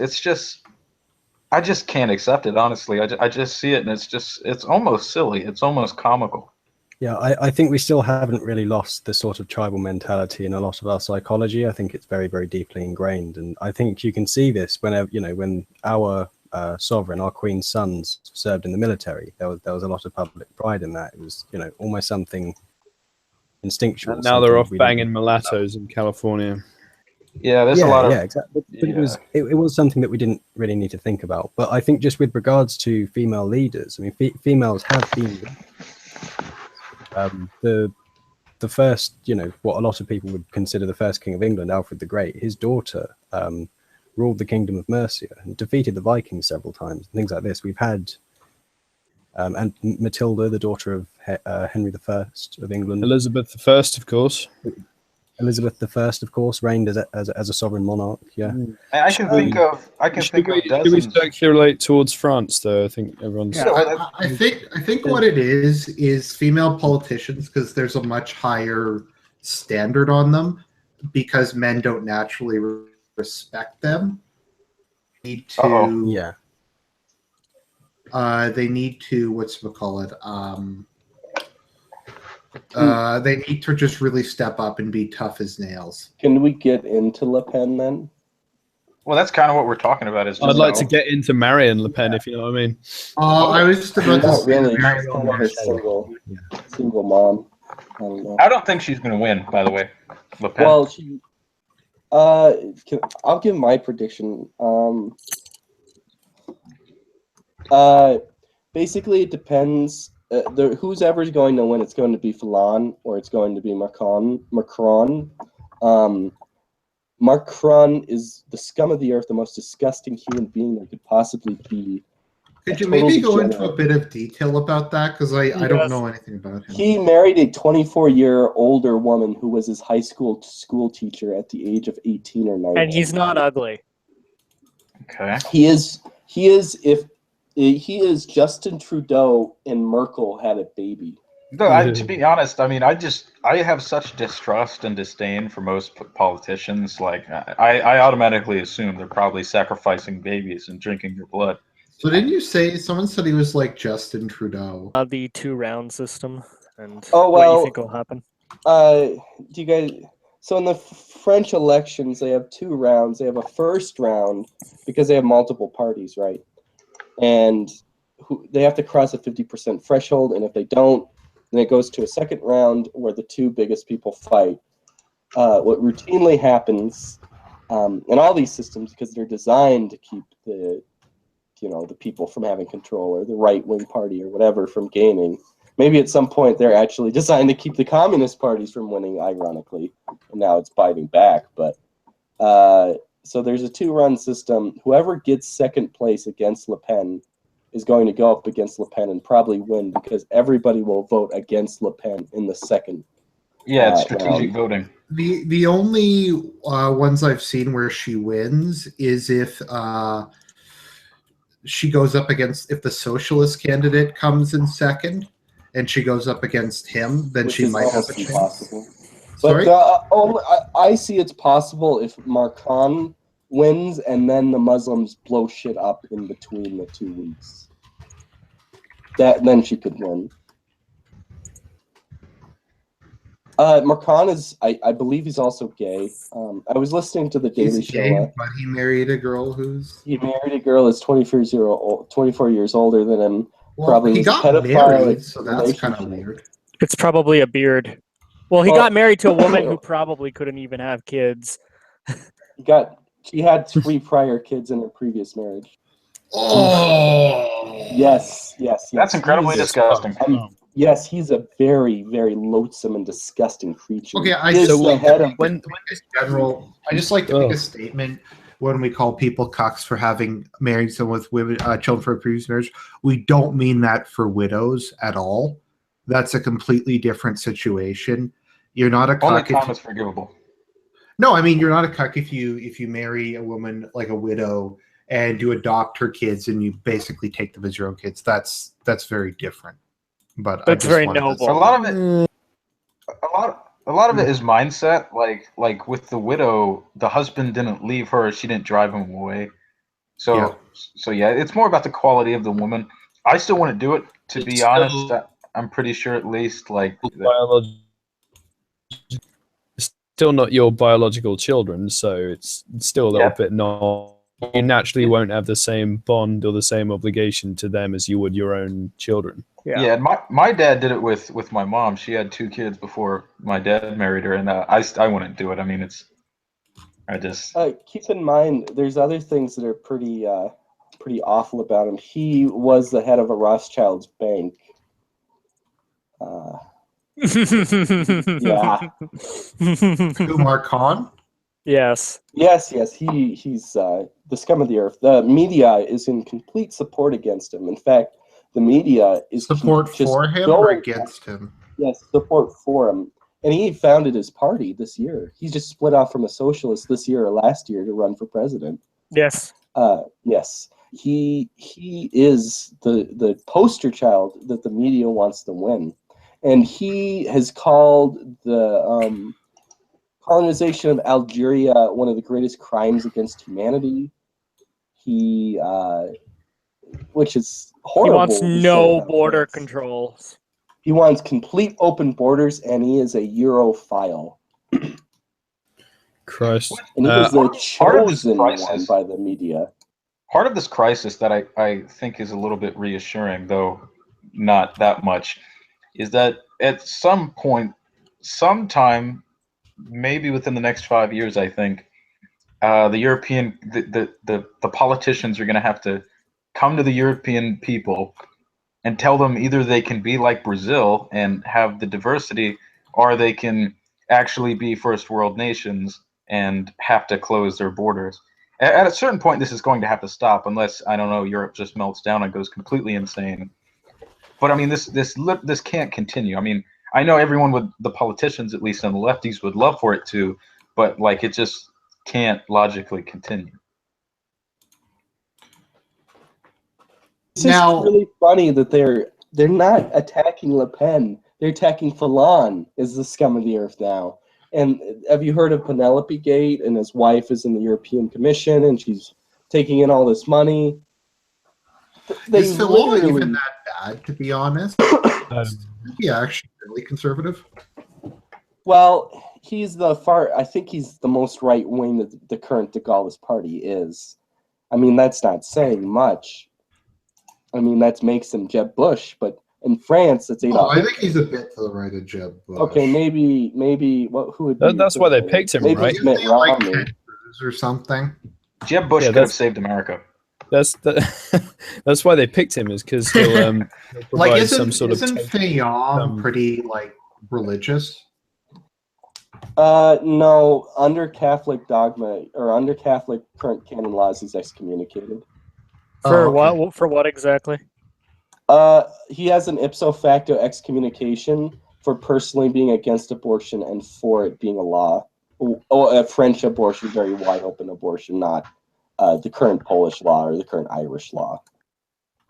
can't accept it, honestly. I just see it and it's almost silly. It's almost comical. Yeah, I think we still haven't really lost the sort of tribal mentality in a lot of our psychology. I think it's very, very deeply ingrained. And I think you can see this whenever, when our sovereign, our queen's sons served in the military, there was a lot of public pride in that. It was, almost something instinctual. And now they're off banging mulattoes in California. Yeah, there's a lot of... Yeah, exactly. But it was something that we didn't really need to think about. But I think just with regards to female leaders, I mean, females have been... the first, what a lot of people would consider the first king of England, Alfred the Great, his daughter ruled the kingdom of Mercia and defeated the Vikings several times, things like this. We've had and Matilda, the daughter of Henry I of England. Elizabeth I, of course. Elizabeth I, of course, reigned as a sovereign monarch. Yeah, I can think of dozens. Should we circulate towards France, though? I think everyone's. Yeah, I think what it is female politicians, because there's a much higher standard on them because men don't naturally respect them. They need they need to just really step up and be tough as nails. Can we get into Le Pen then? Well, that's kind of what we're talking about. I'd like to get into Marine Le Pen, if you know what I mean. I was just about to say really. She's kind of a single mom. I don't know. I don't think she's going to win, by the way. Le Pen. Well, I'll give my prediction. Basically, it depends. Who's ever going to win, it's going to be Fillon or it's going to be Macron. Macron is the scum of the earth, the most disgusting human being there could possibly be. Could you maybe go into a bit of detail about that? Because I don't know anything about him. He married a 24-year older woman who was his high school teacher at the age of 18 or 19. And he's not ugly. Okay. He is Justin Trudeau and Merkel had a baby. No, to be honest, I mean, I have such distrust and disdain for most politicians. Like, I automatically assume they're probably sacrificing babies and drinking your blood. So didn't you say someone said he was like Justin Trudeau? The 2-round system and what you think will happen? Do you guys? So in the French elections, they have 2 rounds. They have a first round because they have multiple parties, right? And they have to cross a 50% threshold, and if they don't, then it goes to a second round where the 2 biggest people fight. What routinely happens in all these systems, because they're designed to keep the people from having control, or the right-wing party or whatever from gaining. Maybe at some point they're actually designed to keep the communist parties from winning, ironically, and now it's biting back. But so there's a 2-run system. Whoever gets second place against Le Pen is going to go up against Le Pen and probably win because everybody will vote against Le Pen in the second. Yeah, it's strategic round. voting. The only ones I've seen where she wins is if she goes up against, if the socialist candidate comes in second and she goes up against him, then Which she is might have a almost chance. impossible. Sorry? But I see it's possible if Marcon wins and then the Muslims blow shit up in between the 2 weeks. Then she could win. Marcon is, I believe he's also gay. I was listening to the Daily He's gay, Show. but he married a girl who's... He married a girl that's 24 years older than him. Well, Probably he was a got pedophile married, so that's kind of relationship. weird. It's probably a beard. Well, he Well- got married to a woman who probably couldn't even have kids. She had 3 prior kids in her previous marriage. Oh! Yes. That's incredibly He's- disgusting. Yes, he's a very, very loathsome and disgusting creature. Okay, I He is just the like head to of make a general. I just like to make a statement when we call people cucks for having married someone with women, children for a previous marriage. We don't mean that for widows at all. That's a completely different situation. You're not a cuck. Only Tom is forgivable. No, I mean you're not a cuck if you marry a woman like a widow and you adopt her kids and you basically take them as your own kids. That's very different. But That's I just very wanted to noble. say A lot of it, a lot of it is mindset. Like with the widow, the husband didn't leave her; she didn't drive him away. So yeah, it's more about the quality of the woman. I still want to do it. To be honest, I'm pretty sure at least like. Still not your biological children, so it's still a little bit not. You naturally won't have the same bond or the same obligation to them as you would your own children. Yeah, and my dad did it with my mom. She had 2 kids before my dad married her, and I wouldn't do it. I mean, I just keep in mind there's other things that are pretty awful about him. He was the head of a Rothschild's bank. Yeah. Umar Khan. Yes. Yes. He's the scum of the earth. The media is in complete support against him. In fact, the media is Support just for him going or against him? Yes, support for him. And he founded his party this year. He just split off from a socialist this year or last year to run for president. Yes. Yes. He is the poster child that the media wants to win. And he has called the colonization of Algeria one of the greatest crimes against humanity. Which is horrible. He wants no border controls. He wants complete open borders, and he is a Europhile. Christ. And he is the chosen one by the media. Part of this crisis that I think is a little bit reassuring, though not that much, is that at some point, sometime, maybe within the next 5 years, I think, the politicians are going to have to come to the European people and tell them either they can be like Brazil and have the diversity, or they can actually be first world nations and have to close their borders. At a certain point, this is going to have to stop, unless, I don't know, Europe just melts down and goes completely insane. But I mean, this can't continue. I mean, I know everyone would, the politicians, at least on the lefties, would love for it to, but like it just can't logically continue. It's just really funny that they're not attacking Le Pen. They're attacking Fallon as the scum of the earth now. And have you heard of Penelope Gate? And his wife is in the European Commission, and she's taking in all this money. Is Fallon even that bad, to be honest? Yeah, actually really conservative. Well, he's I think he's the most right-wing that the current de Gaulle's party is. I mean, that's not saying much. I mean, that makes him Jeb Bush, but in France, it's Adolf Hitler. I think he's a bit to the right of Jeb Bush. Okay, maybe who would be? That's why they picked him, maybe right? Mitt Romney. Like or something. Jeb Bush could have saved America. That's why they picked him, is because he'll provide some sort of. Isn't Fayon pretty like religious? No, under Catholic dogma or under Catholic current canon laws, he's excommunicated. For okay. what? For what exactly? He has an ipso facto excommunication for personally being against abortion and for it being a law. A French abortion, very wide open abortion, not the current Polish law or the current Irish law.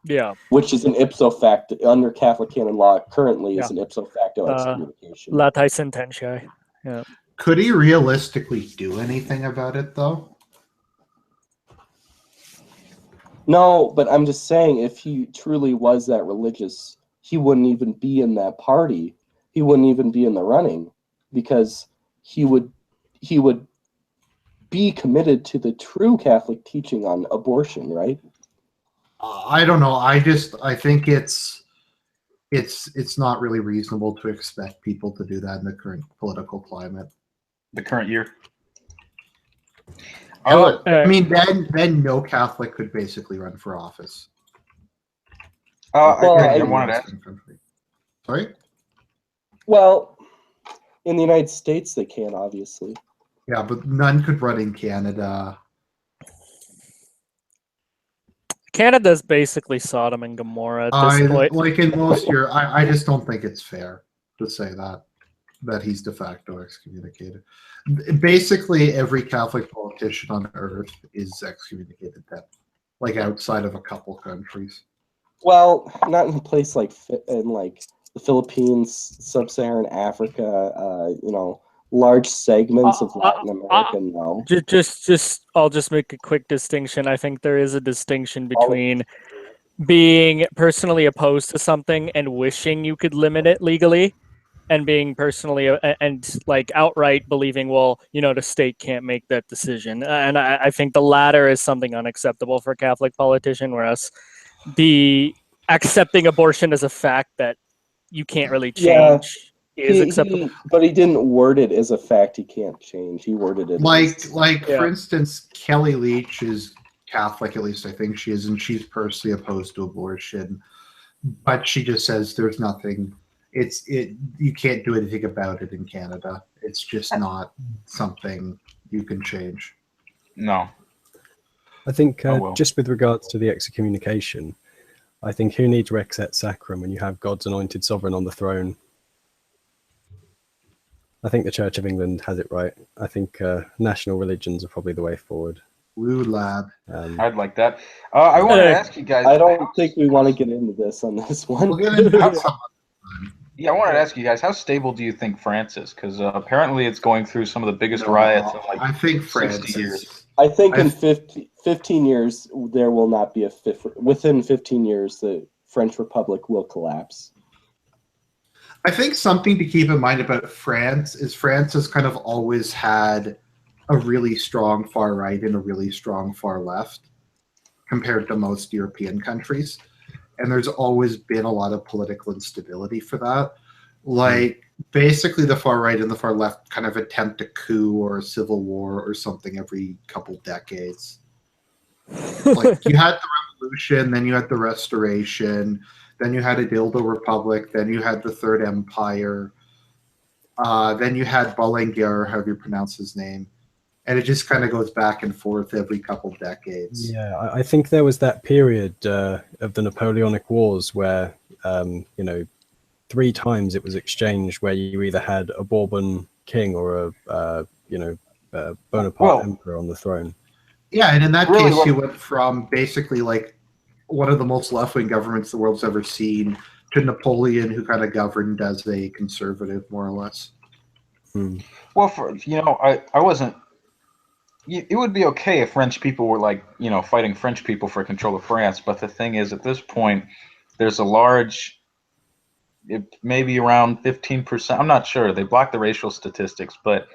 Yeah. Which is an ipso facto, under Catholic canon law, currently is an ipso facto Uh, excommunication. Latai sententiae. Yeah. Could he realistically do anything about it, though? No, but I'm just saying, if he truly was that religious, he wouldn't even be in that party. He wouldn't even be in the running, because he would be committed to the true Catholic teaching on abortion, right? I don't know. I think it's not really reasonable to expect people to do that in the current political climate. The current year. I mean, then no Catholic could basically run for office. I wanted to ask. Sorry? Well, in the United States, they can, obviously. Yeah, but none could run in Canada. Canada's basically Sodom and Gomorrah at this point. Like in most year, I just don't think it's fair to say that he's de facto excommunicated. Basically, every Catholic politician on earth is excommunicated, like outside of a couple countries. Well, not in a place like the Philippines, Sub-Saharan Africa, large segments of Latin America. No. I'll just make a quick distinction. I think there is a distinction between being personally opposed to something and wishing you could limit it legally, and being personally and like outright believing, well, the state can't make that decision. And I think the latter is something unacceptable for a Catholic politician, whereas the accepting abortion as a fact that you can't really change is acceptable. But he didn't word it as a fact he can't change. He worded it for instance, Kelly Leach is Catholic, at least I think she is, and she's personally opposed to abortion, but she just says there's nothing. You can't do anything about it in Canada. It's just not something you can change. No. I think just with regards to the excommunication, I think who needs Rex et Sacrum when you have God's anointed sovereign on the throne? I think the Church of England has it right. I think national religions are probably the way forward. Woo, lad. I'd like that. I want to ask you guys. I don't think we want to get into this on this one. We'll get into that some. Yeah, I wanted to ask you guys, how stable do you think France is? Because apparently it's going through some of the biggest riots in like I think France 60 years. I think in 15 years, there will not be within 15 years, the French Republic will collapse. I think something to keep in mind about France has kind of always had a really strong far right and a really strong far left compared to most European countries. And there's always been a lot of political instability for that. Like, basically the far right and the far left kind of attempt a coup or a civil war or something every couple decades. Like, you had the revolution, then you had the restoration, then you had a dildo republic, then you had the Third Empire, then you had Boulanger, however you pronounce his name. And it just kind of goes back and forth every couple decades. Yeah, I think there was that period of the Napoleonic Wars where, 3 times it was exchanged where you either had a Bourbon king or a Bonaparte emperor on the throne. Yeah, and in that case, you went from basically like one of the most left-wing governments the world's ever seen to Napoleon, who kind of governed as a conservative, more or less. Well, I wasn't. It would be okay if French people were like, fighting French people for control of France. But the thing is, at this point, there's a large, maybe around 15%. I'm not sure. They blocked the racial statistics, but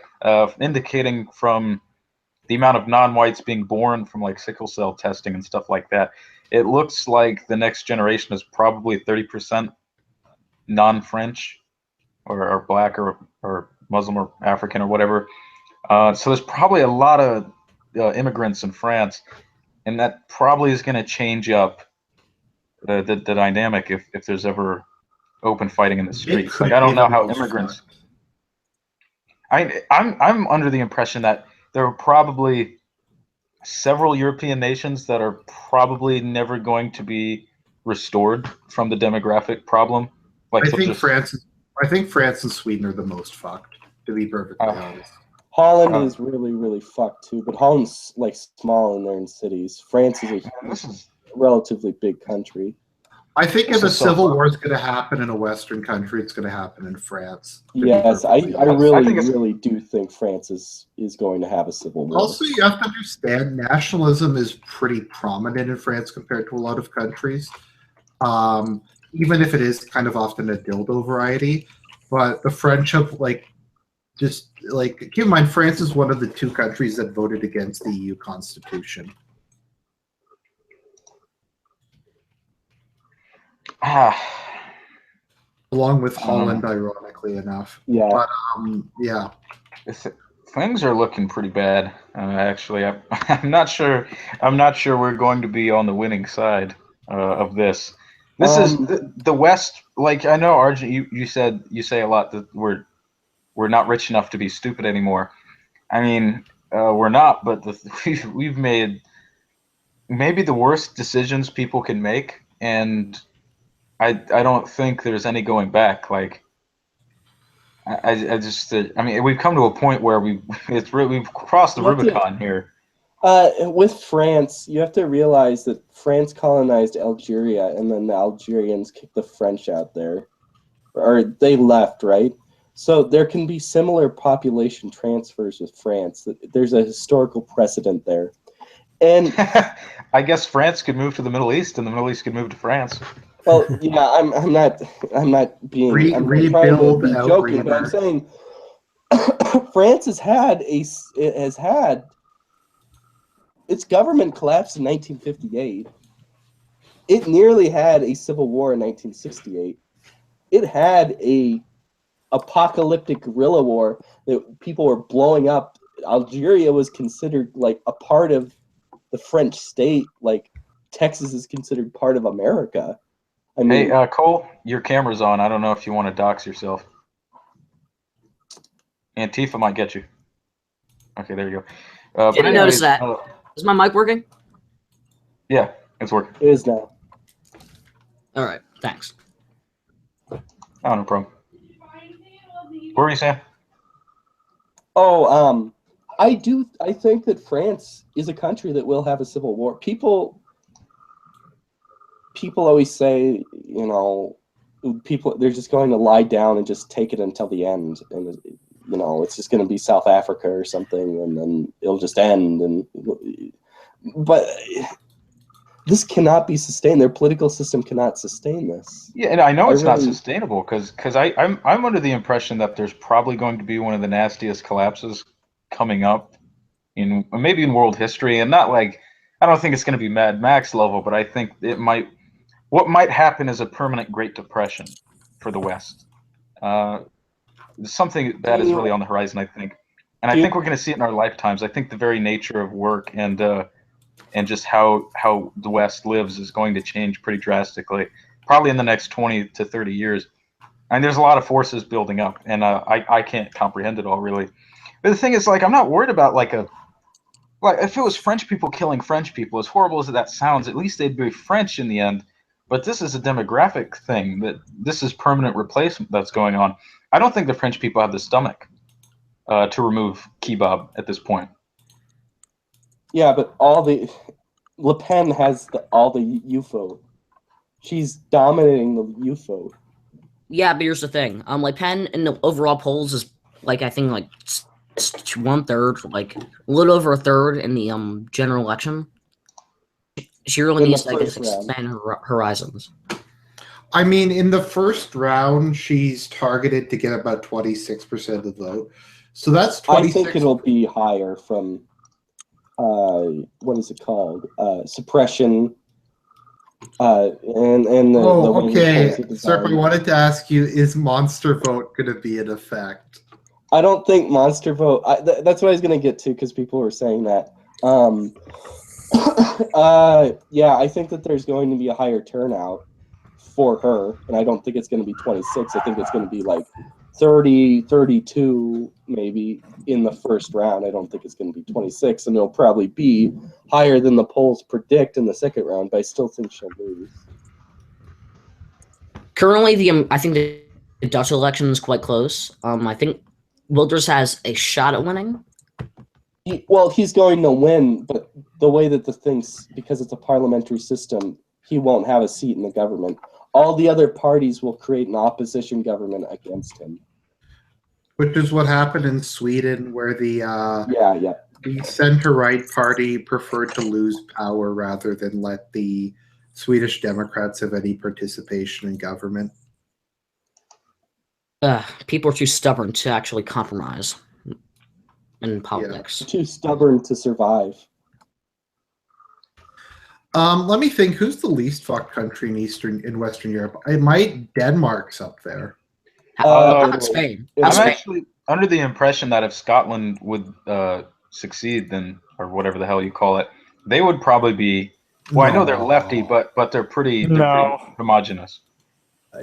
indicating from the amount of non-whites being born from like sickle cell testing and stuff like that, it looks like the next generation is probably 30% non-French or black or Muslim or African or whatever. So there's probably a lot of immigrants in France, and that probably is going to change up the dynamic if there's ever open fighting in the streets. Like, I don't know how immigrants. I'm under the impression that there are probably several European nations that are probably never going to be restored from the demographic problem. Like I think France and Sweden are the most fucked, to be perfectly honest. Holland is really, really fucked too, but Holland's like small and they're in cities. France is a relatively big country. I think if a civil war is going to happen in a Western country, it's going to happen in France. Yes, I really do think France is going to have a civil war. Also, you have to understand nationalism is pretty prominent in France compared to a lot of countries. Even if it is kind of often a dildo variety, but the French have keep in mind, France is one of the 2 countries that voted against the EU constitution. Along with Holland, ironically enough. Yeah. But yeah. Things are looking pretty bad. Actually, I'm not sure. I'm not sure we're going to be on the winning side of this. This is the West. Like, I know, Argent, you say a lot that we're not rich enough to be stupid anymore. I mean, we're not, but we've made maybe the worst decisions people can make, and I don't think there's any going back. Like, I mean, we've come to a point where we've crossed the Rubicon here. With France, you have to realize that France colonized Algeria, and then the Algerians kicked the French out there, or they left, right? So there can be similar population transfers with France. There's a historical precedent there, and I guess France could move to the Middle East, and the Middle East could move to France. Well, yeah, I'm not being I'm trying to be joking, but I'm saying France has had its government collapsed in 1958. It nearly had a civil war in 1968. It had a apocalyptic guerrilla war that people were blowing up. Algeria was considered like a part of the French state, like Texas is considered part of America. I mean, hey, Cole, your camera's on. I don't know if you want to dox yourself. Antifa might get you. Okay, there you go. Didn't notice that. Is my mic working? Yeah, it's working. It is now. All right, thanks. Oh, no problem. What were you saying? Oh, I think that France is a country that will have a civil war. People always say, you know, they're just going to lie down and just take it until the end, and you know, it's just going to be South Africa or something, and then it'll just end. But this cannot be sustained. Their political system cannot sustain this. Yeah, and I know it's not sustainable because I'm under the impression that there's probably going to be one of the nastiest collapses coming up maybe in world history, and not like, I don't think it's going to be Mad Max level, but I think it might. What might happen is a permanent Great Depression for the West. Something that is really on the horizon, I think, and I think we're going to see it in our lifetimes. I think the very nature of work and just how the West lives is going to change pretty drastically, probably in the next 20 to 30 years. And there's a lot of forces building up, and I can't comprehend it all really. But the thing is, like, I'm not worried about like if it was French people killing French people, as horrible as that sounds, at least they'd be French in the end. But this is a demographic thing, that this is permanent replacement that's going on. I don't think the French people have the stomach to remove kebab at this point. Yeah, but Le Pen has all the UFO. She's dominating the UFO. Yeah, but here's the thing. Le Pen in the overall polls is like, I think like 1/3, like a little over 1/3 in the general election. She really needs to, I guess, expand her horizons. I mean, in the first round, she's targeted to get about 26% of the vote. So that's 26. I think it'll be higher from, what is it called? Suppression. Okay. Sir, I wanted to ask you, is monster vote going to be in effect? I don't think monster vote. That's what I was going to get to, because people were saying that. Yeah, I think that there's going to be a higher turnout for her, and I don't think it's going to be 26. I think it's going to be like 30, 32 maybe in the first round. I don't think it's going to be 26, and it'll probably be higher than the polls predict in the second round, but I still think she'll lose. Currently, I think the Dutch election is quite close. I think Wilders has a shot at winning. He's going to win, but the way that the things, because it's a parliamentary system, he won't have a seat in the government. All the other parties will create an opposition government against him. Which is what happened in Sweden, where the center-right party preferred to lose power rather than let the Swedish Democrats have any participation in government. People are too stubborn to actually compromise in politics. Yeah. Too stubborn to survive. Let me think. Who's the least fucked country in Western Europe? Denmark's up there. Spain. I'm actually under the impression that if Scotland would succeed, then, or whatever the hell you call it, they would probably be. Well, I know they're lefty, but they're pretty homogenous.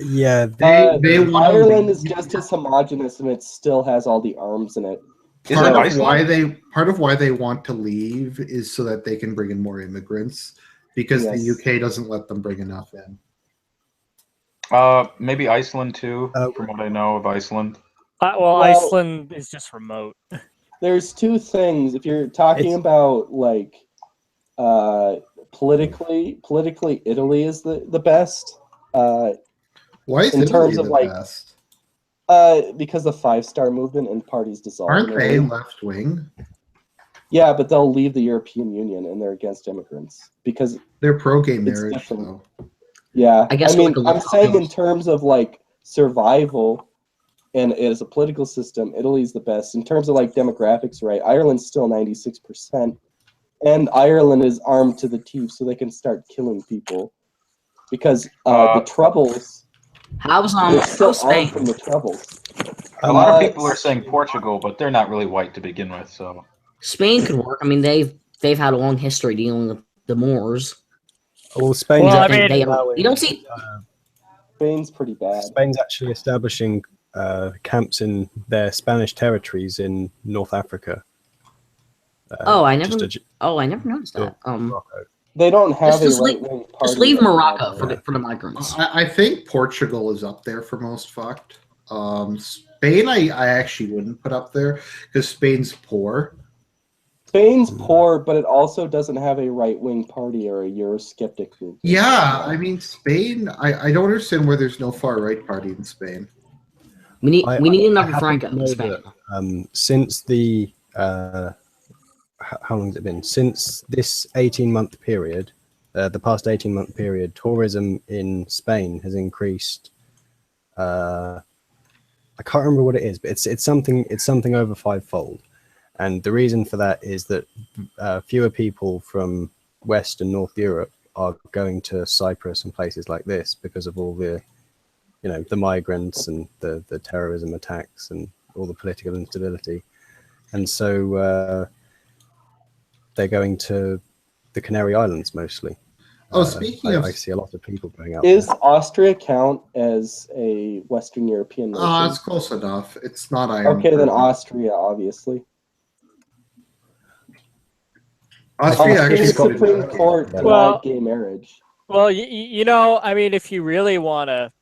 Yeah, Ireland is just as homogenous, and it still has all the arms in it. Part of why they want to leave is so that they can bring in more immigrants, because the UK doesn't let them bring enough in. Maybe Iceland too, from what I know of Iceland. Well, Iceland is just remote. There's two things. If you're talking about like politically, Italy is the best. Why is Italy the best? Because the 5-star movement and parties dissolve. Aren't they left wing? Yeah, but they'll leave the European Union and they're against immigrants because they're pro-gay marriage. Though. Yeah, I guess I'm saying in terms of like survival and as a political system, Italy's the best. In terms of like demographics, right? Ireland's still 96%, and Ireland is armed to the teeth, so they can start killing people because the Troubles. How's Spain from the Troubles? A lot of people are saying Portugal, but they're not really white to begin with, so. Spain could work. I mean, they've had a long history dealing with the Moors. Well, Spain's you don't see. Spain's pretty bad. Spain's actually establishing camps in their Spanish territories in North Africa. I never noticed that. They don't have just leave Morocco for the migrants. I think Portugal is up there for most fucked. Spain, I actually wouldn't put up there because Spain's poor. Spain's poor, but it also doesn't have a right-wing party or a Eurosceptic movement. Yeah, I mean, Spain, I don't understand where there's no far-right party in Spain. We need another Franco in Spain. Since the... how long has it been? Since this 18-month period, the past 18-month period, tourism in Spain has increased. I can't remember what it is, but it's something over 5-fold. And the reason for that is that fewer people from West and North Europe are going to Cyprus and places like this because of all the, the migrants and the terrorism attacks and all the political instability. And so they're going to the Canary Islands mostly. Oh, speaking of... I see a lot of people going out Is there. Austria count as a Western European nation? Oh, it's close enough. It's not Ireland. Okay, then Austria, obviously. Austria actually Supreme Court denied gay marriage. Well, I mean, if you really want to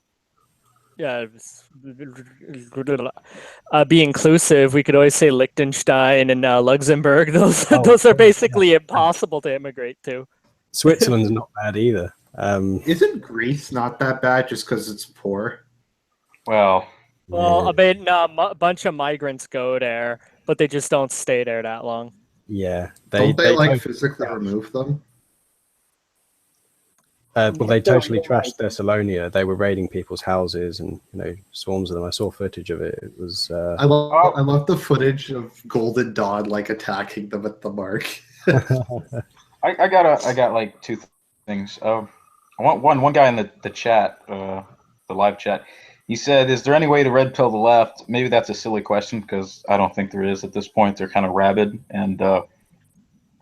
be inclusive, we could always say Liechtenstein and Luxembourg. Those are basically impossible to immigrate to. Switzerland's not bad either. Isn't Greece not that bad just because it's poor? Well, I mean, a bunch of migrants go there, but they just don't stay there that long. Yeah, they like physically remove them? Well, they totally trashed Thessalonia. They were raiding people's houses and swarms of them. I saw footage of it. It was. I love the footage of Golden Dawn like attacking them at the mark. I got like two things. I want one guy in the chat, the live chat. He said, "Is there any way to red pill the left?" Maybe that's a silly question because I don't think there is at this point. They're kind of rabid, and I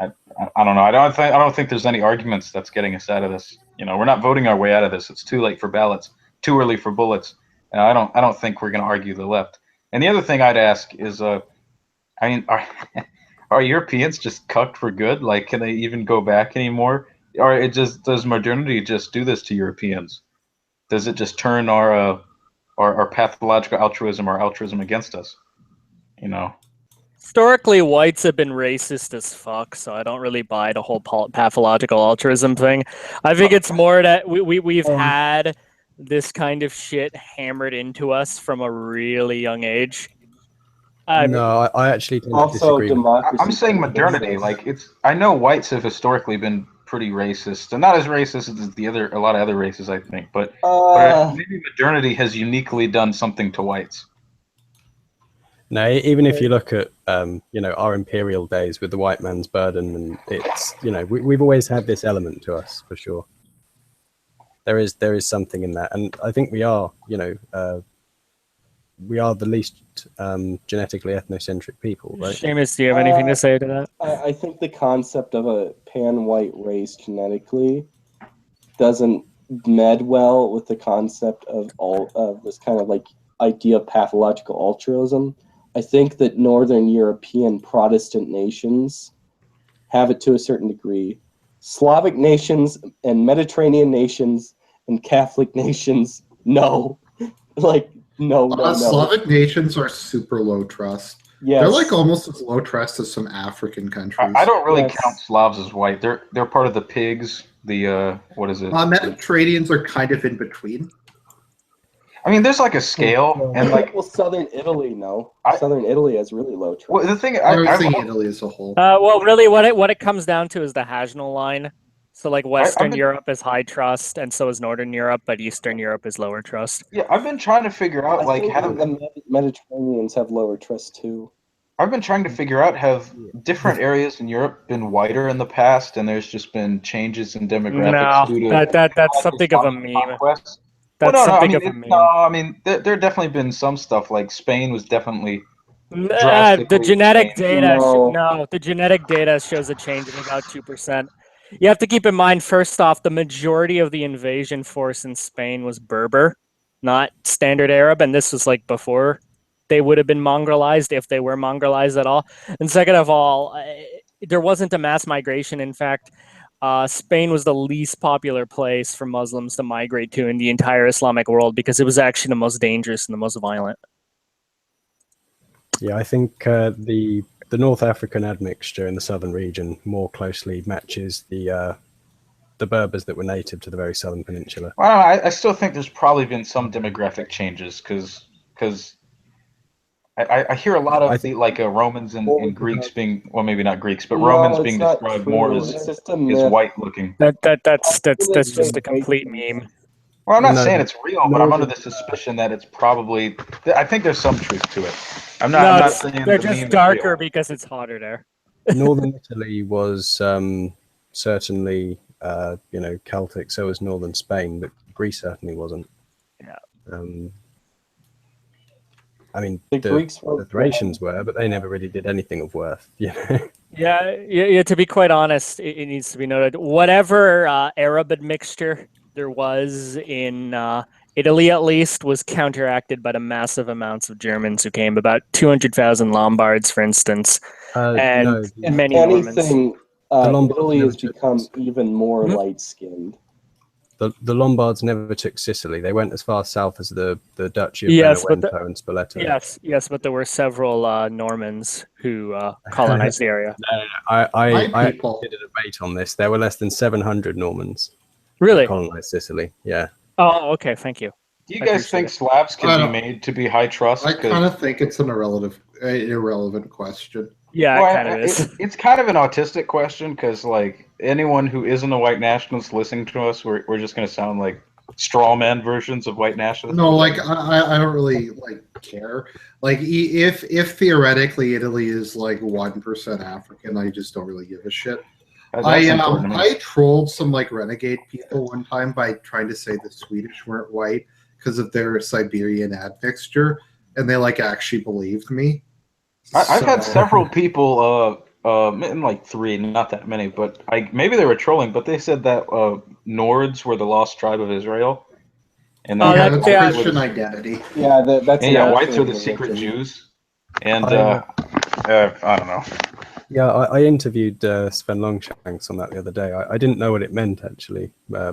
don't know. I don't think there's any arguments that's getting us out of this. We're not voting our way out of this. It's too late for ballots, too early for bullets. I don't think we're going to argue the left. And the other thing I'd ask is, I mean, are Europeans just cucked for good? Like, can they even go back anymore? Or does modernity just do this to Europeans? Does it just turn our pathological altruism, our altruism against us? You know. Historically, whites have been racist as fuck, so I don't really buy the whole pathological altruism thing. I think it's more that we've had this kind of shit hammered into us from a really young age. No, I actually tend to Also, disagree with democracy. I'm saying modernity. exists. Like, I know whites have historically been pretty racist, and not as racist as a lot of other races, I think. But maybe modernity has uniquely done something to whites. No, even if you look at our imperial days with the white man's burden, and it's we've always had this element to us for sure. There is something in that, and I think we are the least genetically ethnocentric people, right? Seamus, do you have anything to say to that? I think the concept of a pan-white race genetically doesn't med well with the concept of this kind of like idea of pathological altruism. I think that Northern European Protestant nations have it to a certain degree. Slavic nations and Mediterranean nations and Catholic nations, no. No. Slavic nations are super low trust. Yes. They're like almost as low trust as some African countries. I don't really count Slavs as white. They're part of the pigs. The what is it? Mediterraneans are kind of in between. I mean, there's like a scale, and like Southern Italy, Southern Italy has really low trust. Well, the thing I was thinking Italy as a whole. Well, really, what it comes down to is the Hagenal line. So, like, Western Europe is high trust, and so is Northern Europe, but Eastern Europe is lower trust. Yeah, I've been trying to figure out how the Mediterraneans have lower trust too. I've been trying to figure out, have different areas in Europe been whiter in the past, and there's just been changes in demographics due to that's something of a meme. Conquest? I mean, there definitely been some stuff. Like Spain was definitely the genetic data. The genetic data shows a change of about 2%. You have to keep in mind, first off, the majority of the invasion force in Spain was Berber, not standard Arab, and this was like before they would have been mongrelized, if they were mongrelized at all. And second of all, there wasn't a mass migration. In fact, Spain was the least popular place for Muslims to migrate to in the entire Islamic world because it was actually the most dangerous and the most violent. Yeah, I think the North African admixture in the southern region more closely matches the Berbers that were native to the very southern peninsula. Well, I still think there's probably been some demographic changes because I hear a lot of Romans and Greeks being, well, maybe not Greeks, but Romans being described more as white looking. That's just a complete meme. Well, I'm not saying it's real, but I'm under the suspicion that it's probably. I think there's some truth to it. I'm not saying they're just darker because it's hotter there. Northern Italy was certainly Celtic, so was northern Spain, but Greece certainly wasn't. Yeah. I mean, the Greeks the Thracians were, but they never really did anything of worth. Yeah. To be quite honest, it needs to be noted. Whatever Arab admixture there was in Italy, at least, was counteracted by the massive amounts of Germans who came. About 200,000 Lombards, for instance, and many Normans. Italy has become even more light-skinned. The Lombards never took Sicily. They went as far south as the Duchy of Benevento and Spoleto. Yes, but there were several Normans who colonized the area. I did a debate on this. There were less than 700 Normans. Really? Colonized Sicily, yeah. Oh, okay, thank you. Do you guys think Slavs can be made to be high trust? I kind of think it's an irrelevant question. Yeah, well, it kind of is. It's kind of an autistic question because, like, anyone who isn't a white nationalist listening to us, we're just going to sound like straw man versions of white nationalists. No, like I don't really care. Like if theoretically Italy is like 1% African, I just don't really give a shit. I trolled some renegade people one time by trying to say the Swedish weren't white because of their Siberian admixture, and they actually believed me. I've had several people, like 3, not that many, but maybe they were trolling, but they said that Nords were the lost tribe of Israel, And Oh, Yeah, that's that's Christian identity. Yeah, that's and yeah, an whites are actual the secret religion. Jews, and I- I don't know. Yeah, I interviewed Sven Longshanks on that the other day. I didn't know what it meant actually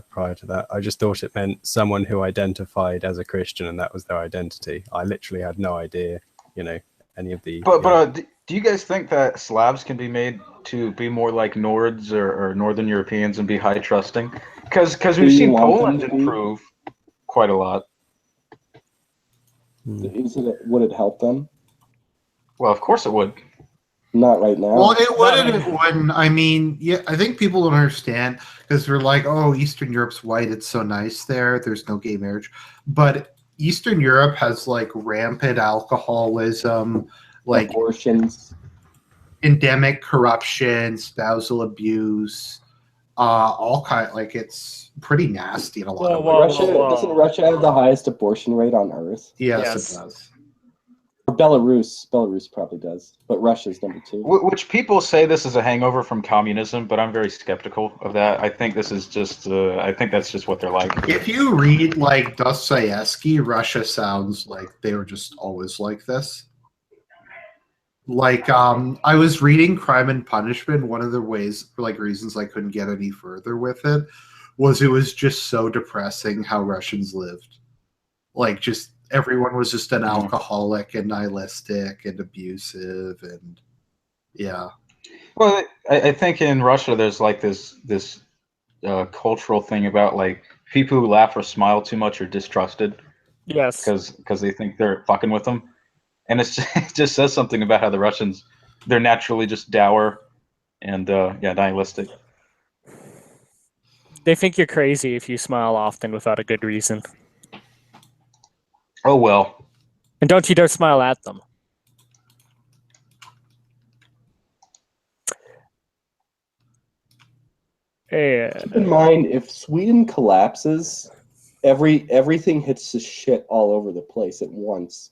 prior to that. I just thought it meant someone who identified as a Christian and that was their identity. I literally had no idea, any of the. But do you guys think that Slavs can be made to be more like Nords or Northern Europeans and be high trusting? Because Do we've you seen want them Poland to be? improve quite a lot. Would it help them? Well, of course it would. Not right now. Well, it wouldn't. I mean, yeah, I think people don't understand because they're like, "Oh, Eastern Europe's white; it's so nice there. There's no gay marriage." But Eastern Europe has like rampant alcoholism, like Abortions. endemic corruption, spousal abuse, all kind. Like it's pretty nasty in a lot of ways. Doesn't Russia have the highest abortion rate on earth? Yes, it does. Or Belarus probably does, but Russia's number 2. Which people say this is a hangover from communism, but I'm very skeptical of that. I think this is just. I think that's just what they're like. If you read like Dostoevsky, Russia sounds like they were just always like this. Like I was reading Crime and Punishment. One of the reasons I couldn't get any further with it was just so depressing how Russians lived. Like just everyone was just an alcoholic and nihilistic and abusive and yeah. Well, I think in Russia there's like this cultural thing about like people who laugh or smile too much are distrusted. Yes. Because they think they're fucking with them. And it just says something about how the Russians, they're naturally just dour and nihilistic. They think you're crazy if you smile often without a good reason. Oh well. And don't you dare smile at them. Keep in mind, if Sweden collapses, everything hits the shit all over the place at once.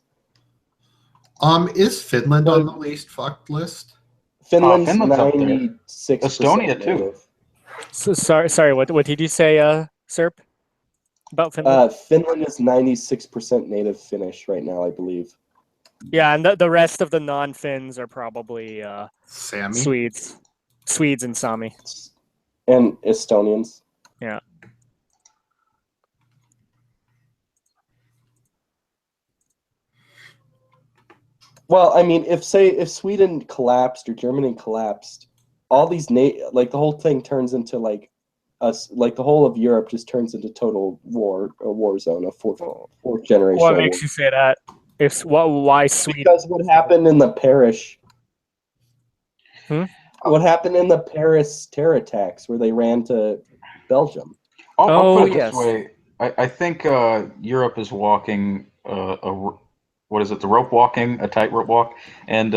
Is Finland on the least fucked list? Finland's Finland's up there. 96%. Estonia too. native. So, sorry. What did you say, Serp? About Finland? Finland is 96% native Finnish right now, I believe. Yeah, and the rest of the non-Finns are probably Sami? Swedes and Sami. And Estonians. Yeah. Well, I mean, if Sweden collapsed or Germany collapsed, all these the whole thing turns into like the whole of Europe just turns into total a war zone, a fourth generation. What makes you say that? Why Sweden? Because what happened in the Paris? What happened in the Paris terror attacks where they ran to Belgium? I'll put it yes. this way. I think Europe is walking the rope walking, a tightrope walk, and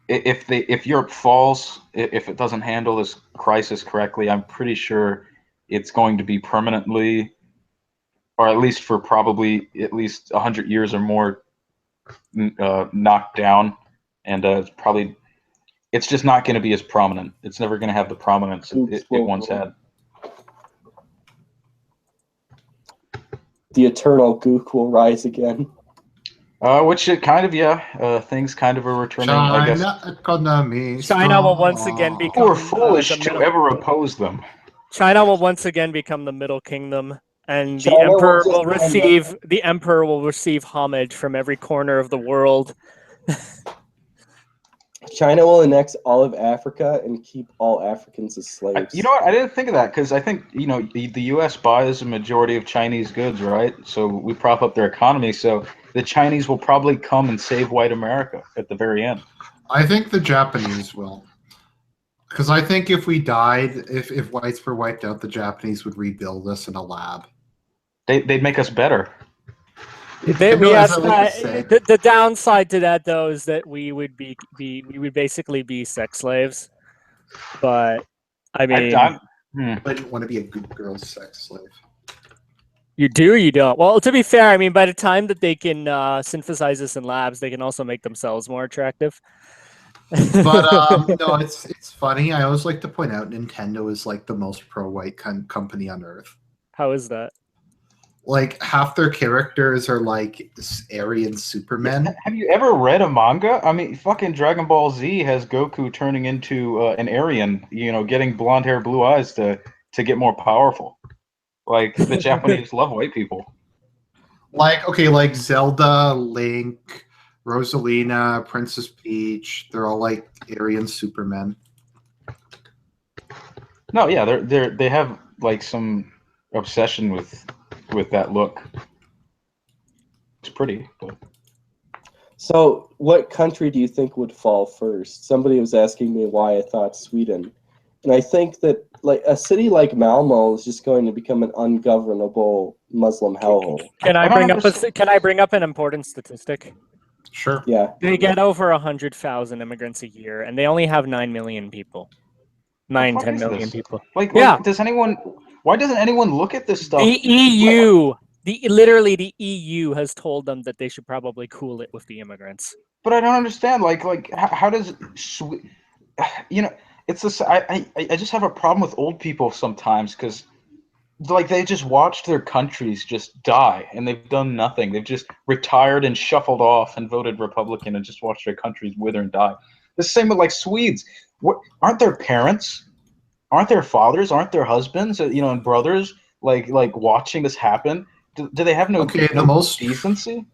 if Europe falls, if it doesn't handle this crisis correctly, I'm pretty sure it's going to be permanently, or at least for probably at least 100 years or more, knocked down, and it's just not going to be as prominent. It's never going to have the prominence it once had. The eternal gook will rise again. Which it kind of, things kind of are returning, I guess. Economy. China will once again become. We're foolish to ever oppose them. China will once again become the Middle Kingdom, and the China emperor will receive homage from every corner of the world. China will annex all of Africa and keep all Africans as slaves. You know what? I didn't think of that because I think the U.S. buys a majority of Chinese goods, right? So we prop up their economy. So the Chinese will probably come and save white America at the very end. I think the Japanese will. Because I think if we died, if whites were wiped out, the Japanese would rebuild us in a lab. They'd make us better. The downside to that, though, is that we would basically be sex slaves. But I mean, I didn't want to be a good girl's sex slave. You do or you don't? Well, to be fair, I mean, by the time that they can synthesize this in labs, they can also make themselves more attractive. But no, it's funny. I always like to point out Nintendo is like the most pro-white company on earth. How is that? like half their characters are like Aryan Supermen. Have you ever read a manga? I mean, fucking Dragon Ball Z has Goku turning into an Aryan, getting blonde hair, blue eyes to get more powerful. Like, the Japanese love white people. Like, okay, like Zelda, Link, Rosalina, Princess Peach, they're all like Aryan Supermen. No, yeah, they have like some obsession with that look. It's pretty. But... So, what country do you think would fall first? Somebody was asking me why I thought Sweden, and I think that like a city like Malmo is just going to become an ungovernable Muslim hellhole. Can I bring up an important statistic? Sure. Yeah. They get over 100,000 immigrants a year, and they only have 9 million people. 10 million people. Like, yeah. Why doesn't anyone look at this stuff? The EU, literally the EU has told them that they should probably cool it with the immigrants. But I don't understand. Like, how does it's this. I just have a problem with old people sometimes because, like, they just watched their countries just die and they've done nothing. They've just retired and shuffled off and voted Republican and just watched their countries wither and die. The same with like Swedes. Aren't their parents? Aren't their fathers? Aren't their husbands? And brothers like watching this happen? Do they have no decency?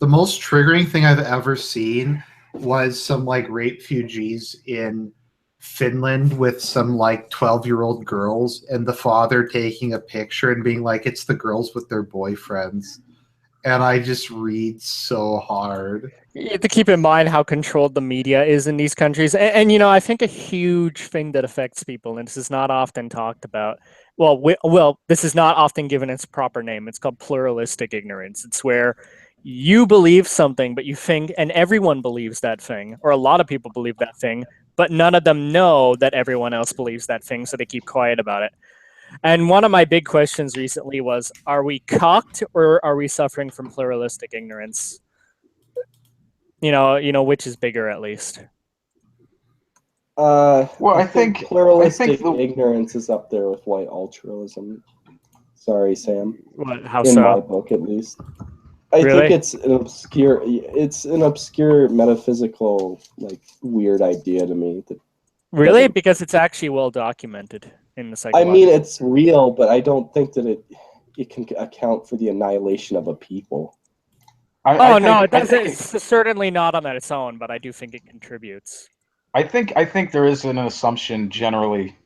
The most triggering thing I've ever seen was some like rape refugees in Finland with some like 12-year-old girls, and the father taking a picture and being like, it's the girls with their boyfriends. And I just read so hard. You have to keep in mind how controlled the media is in these countries. And I think a huge thing that affects people, and this is not often talked about, well, this is not often given its proper name. It's called pluralistic ignorance. It's where you believe something, but you think, and everyone believes that thing, or a lot of people believe that thing, but none of them know that everyone else believes that thing, so they keep quiet about it. And one of my big questions recently was, are we cocked or are we suffering from pluralistic ignorance? Which is bigger at least? I think pluralistic ignorance is up there with white altruism. Sorry, Sam. How in so? my book, at least. I think it's an obscure metaphysical, like, weird idea to me. Really? Because it's actually well documented in the psychological. I mean, it's real, but I don't think that it can account for the annihilation of a people. It's certainly not on its own, but I do think it contributes. I think there is an assumption generally,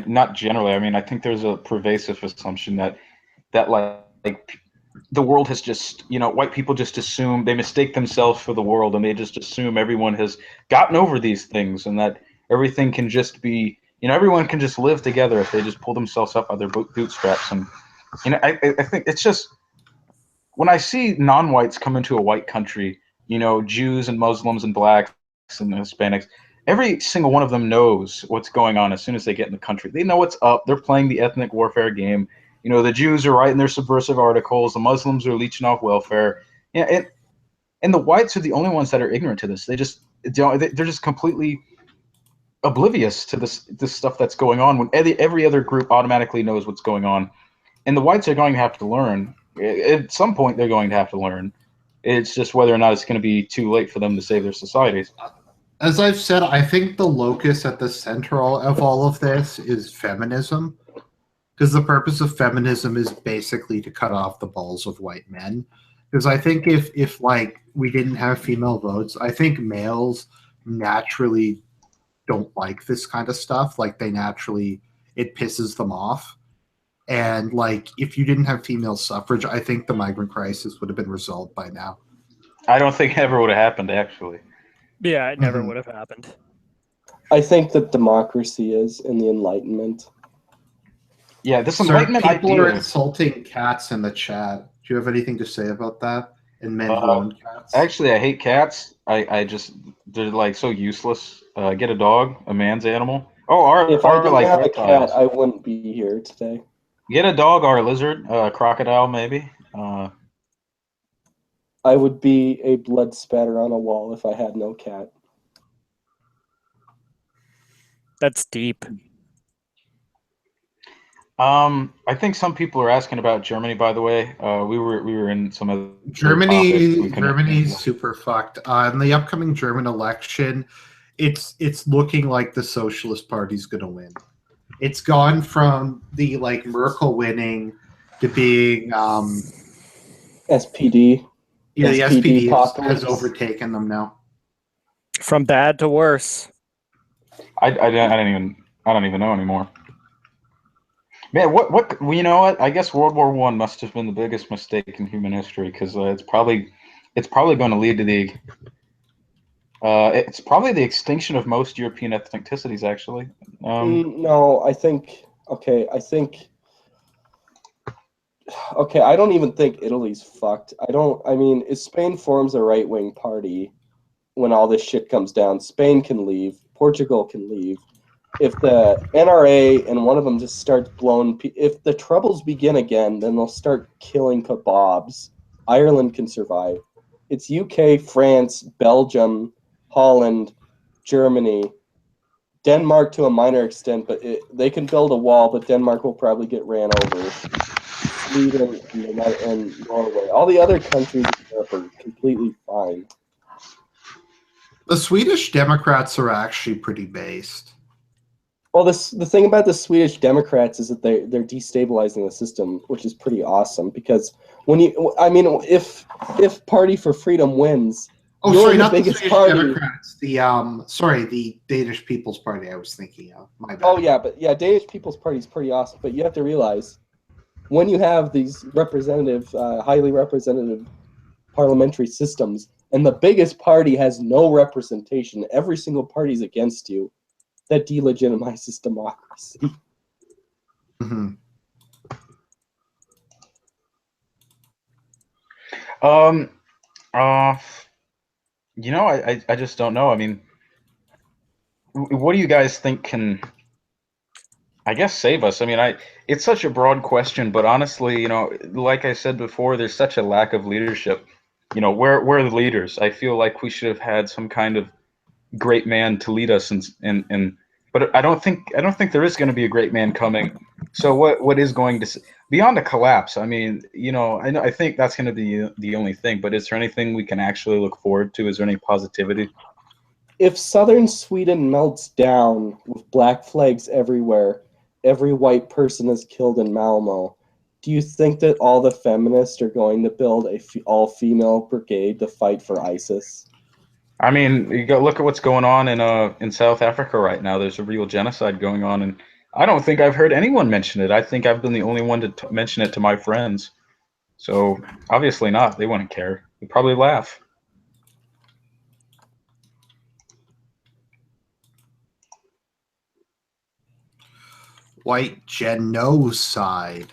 not generally. I mean, I think there's a pervasive assumption that like the world has just, white people just assume, they mistake themselves for the world, and they just assume everyone has gotten over these things, and that everything can just be, everyone can just live together if they just pull themselves up by their bootstraps. And I think it's just, when I see non-whites come into a white country, Jews and Muslims and blacks and Hispanics, every single one of them knows what's going on as soon as they get in the country. They know what's up. They're playing the ethnic warfare game. The Jews are writing their subversive articles. The Muslims are leeching off welfare. And the whites are the only ones that are ignorant to this. They're just completely oblivious to this stuff that's going on, when every other group automatically knows what's going on. And the whites are going to have to learn. At some point, they're going to have to learn. It's just whether or not it's going to be too late for them to save their societies. As I've said, I think the locus at the center of all of this is feminism, because the purpose of feminism is basically to cut off the balls of white men. Because I think if like we didn't have female votes, I think males naturally don't like this kind of stuff. Like it pisses them off. And like, if you didn't have female suffrage, I think the migrant crisis would have been resolved by now. I don't think it ever would have happened, actually. Yeah, it never would have happened. I think that democracy is in the Enlightenment. Yeah, this Enlightenment people idea. Are insulting cats in the chat. Do you have anything to say about that? And men who own cats? Actually, I hate cats. They're like so useless. Get a dog, a man's animal. If I didn't have a cat, I wouldn't be here today. Get a dog or a lizard, crocodile maybe. I would be a blood spatter on a wall if I had no cat. That's deep. I think some people are asking about Germany. By the way, we were in some of Germany's super fucked. In the upcoming German election, it's looking like the Socialist Party's going to win. It's gone from the like Merkel winning to being SPD. Yeah, the SPD has apocalypse. overtaken them now. From bad to worse. I don't even know anymore. Man, what you know what? I guess World War I must have been the biggest mistake in human history, because it's probably going to lead to the it's probably the extinction of most European ethnicities, actually. No, I think I don't even think Italy's fucked. I mean, if Spain forms a right-wing party, when all this shit comes down, Spain can leave, Portugal can leave. If the NRA and one of them just starts blowing, if the troubles begin again, then they'll start killing kebabs. Ireland can survive. It's UK, France, Belgium, Holland, Germany, Denmark to a minor extent, but they can build a wall, but Denmark will probably get ran over. Sweden and Norway. All the other countries in Europe are completely fine. The Swedish Democrats are actually pretty based. Well, the thing about the Swedish Democrats is that they're destabilizing the system, which is pretty awesome. Because if Party for Freedom wins, oh, sorry, not the Swedish Democrats. The Danish People's Party. I was thinking of. My bad. Oh yeah, Danish People's Party is pretty awesome. But you have to realize, when you have these highly representative parliamentary systems, and the biggest party has no representation, every single party is against you. That delegitimizes democracy. Mm-hmm. You know, I just don't know. I mean, what do you guys think can, I guess, save us? I mean, it's such a broad question, but honestly, you know, like I said before, there's such a lack of leadership. You know, we're the leaders. I feel like we should have had some kind of great man to lead us, but I don't think there is going to be a great man coming. So what is going to, beyond a collapse? I mean, you know, I think that's going to be the only thing. But is there anything we can actually look forward to? Is there any positivity? If southern Sweden melts down with black flags everywhere, every white person is killed in Malmo, do you think that all the feminists are going to build a all-female brigade to fight for ISIS? I mean, you go look at what's going on in South Africa right now. There's a real genocide going on, and I don't think I've heard anyone mention it. I think I've been the only one to mention it to my friends. So obviously not. They wouldn't care. They'd probably laugh. White genocide.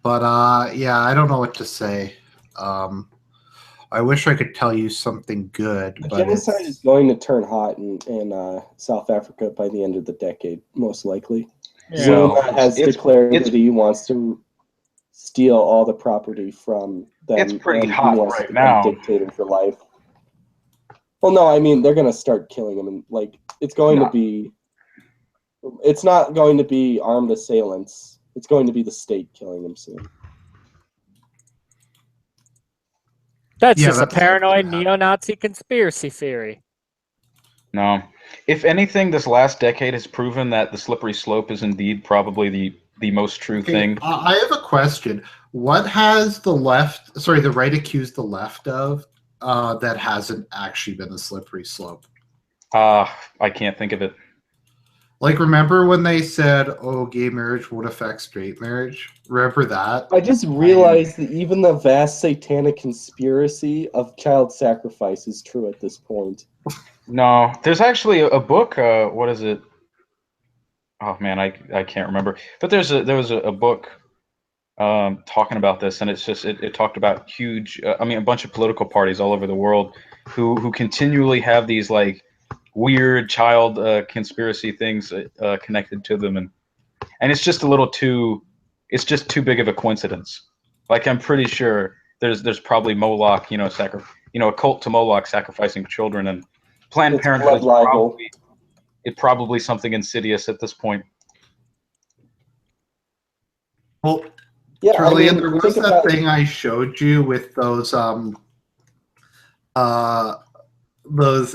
But yeah, I don't know what to say. I wish I could tell you something good. But genocide is going to turn hot in South Africa by the end of the decade, most likely. Yeah. Zuma has declared that he wants to steal all the property from them. It's pretty and hot he wants right to now. Dictator for life. Well, no, I mean they're going to start killing him, and like it's going to be. It's not going to be armed assailants. It's going to be the state killing him soon. That's just a paranoid neo-Nazi conspiracy theory. No. If anything, this last decade has proven that the slippery slope is indeed probably the most true thing. I have a question. What has the right accused the left of that hasn't actually been a slippery slope? I can't think of it. Like, remember when they said, oh, gay marriage won't affect straight marriage? Remember that? I just realized that even the vast satanic conspiracy of child sacrifice is true at this point. No, there's actually a book. What is it? Oh man, I can't remember. But there was a book talking about this, and it's just it talked about huge. A bunch of political parties all over the world who continually have these like weird child conspiracy things connected to them, and it's just a little too. It's just too big of a coincidence. Like I'm pretty sure there's probably Moloch, a cult to Moloch sacrificing children, and Planned Parenthood it's probably something insidious at this point. Well, Yeah, Trillian, there was think that about- thing I showed you with those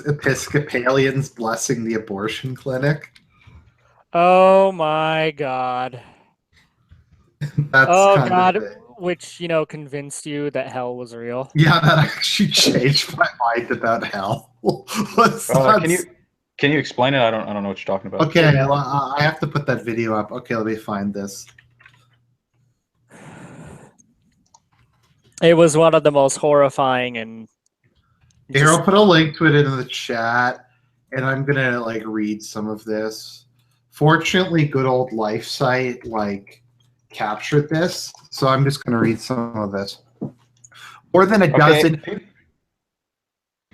Episcopalians blessing the abortion clinic. Oh my God. That's Oh kind God, of it. which, convinced you that hell was real. Yeah, that actually changed my mind about hell. Can you explain it? I don't know what you're talking about. Okay, I have to put that video up. Okay, let me find this. It was one of the most horrifying and Here, I'll put a link to it in the chat, and I'm gonna read some of this. Fortunately, Good Old Life site captured this, so I'm just gonna read some of this. More than a dozen.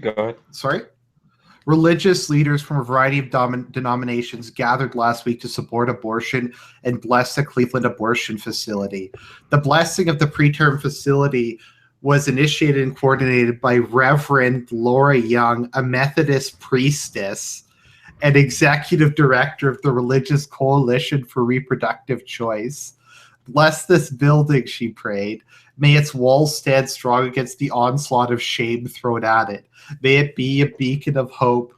Go ahead. Sorry. Religious leaders from a variety of denominations gathered last week to support abortion and bless the Cleveland abortion facility. The blessing of the preterm facility was initiated and coordinated by Reverend Laura Young, a Methodist priestess and executive director of the Religious Coalition for Reproductive Choice. Bless this building, she prayed. May its walls stand strong against the onslaught of shame thrown at it. May it be a beacon of hope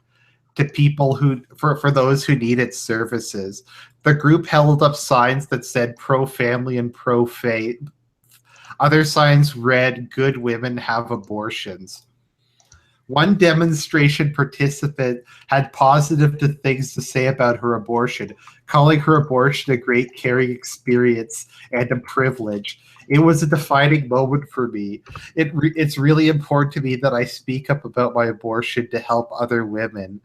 to people for those who need its services. The group held up signs that said pro-family and pro-faith. Other signs read, "Good women have abortions." One demonstration participant had positive things to say about her abortion, calling her abortion a great caring experience and a privilege. It was a defining moment for me. It's really important to me that I speak up about my abortion to help other women.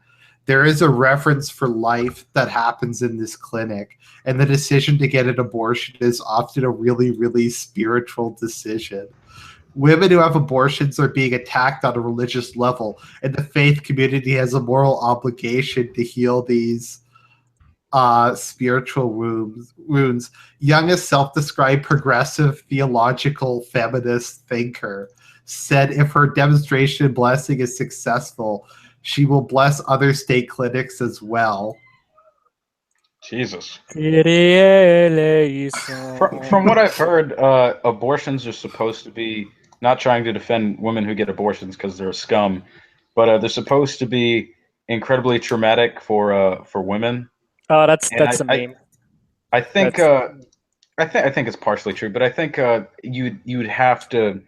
There is a reverence for life that happens in this clinic, and the decision to get an abortion is often a really, really spiritual decision. Women who have abortions are being attacked on a religious level, and the faith community has a moral obligation to heal these spiritual wounds. Young, a self-described progressive theological feminist thinker, said if her demonstration blessing is successful, she will bless other state clinics as well. Jesus. From what I've heard, abortions are supposed to be, not trying to defend women who get abortions because they're scum, but they're supposed to be incredibly traumatic for women. Oh, that's a meme. I think it's partially true, but I think you'd have to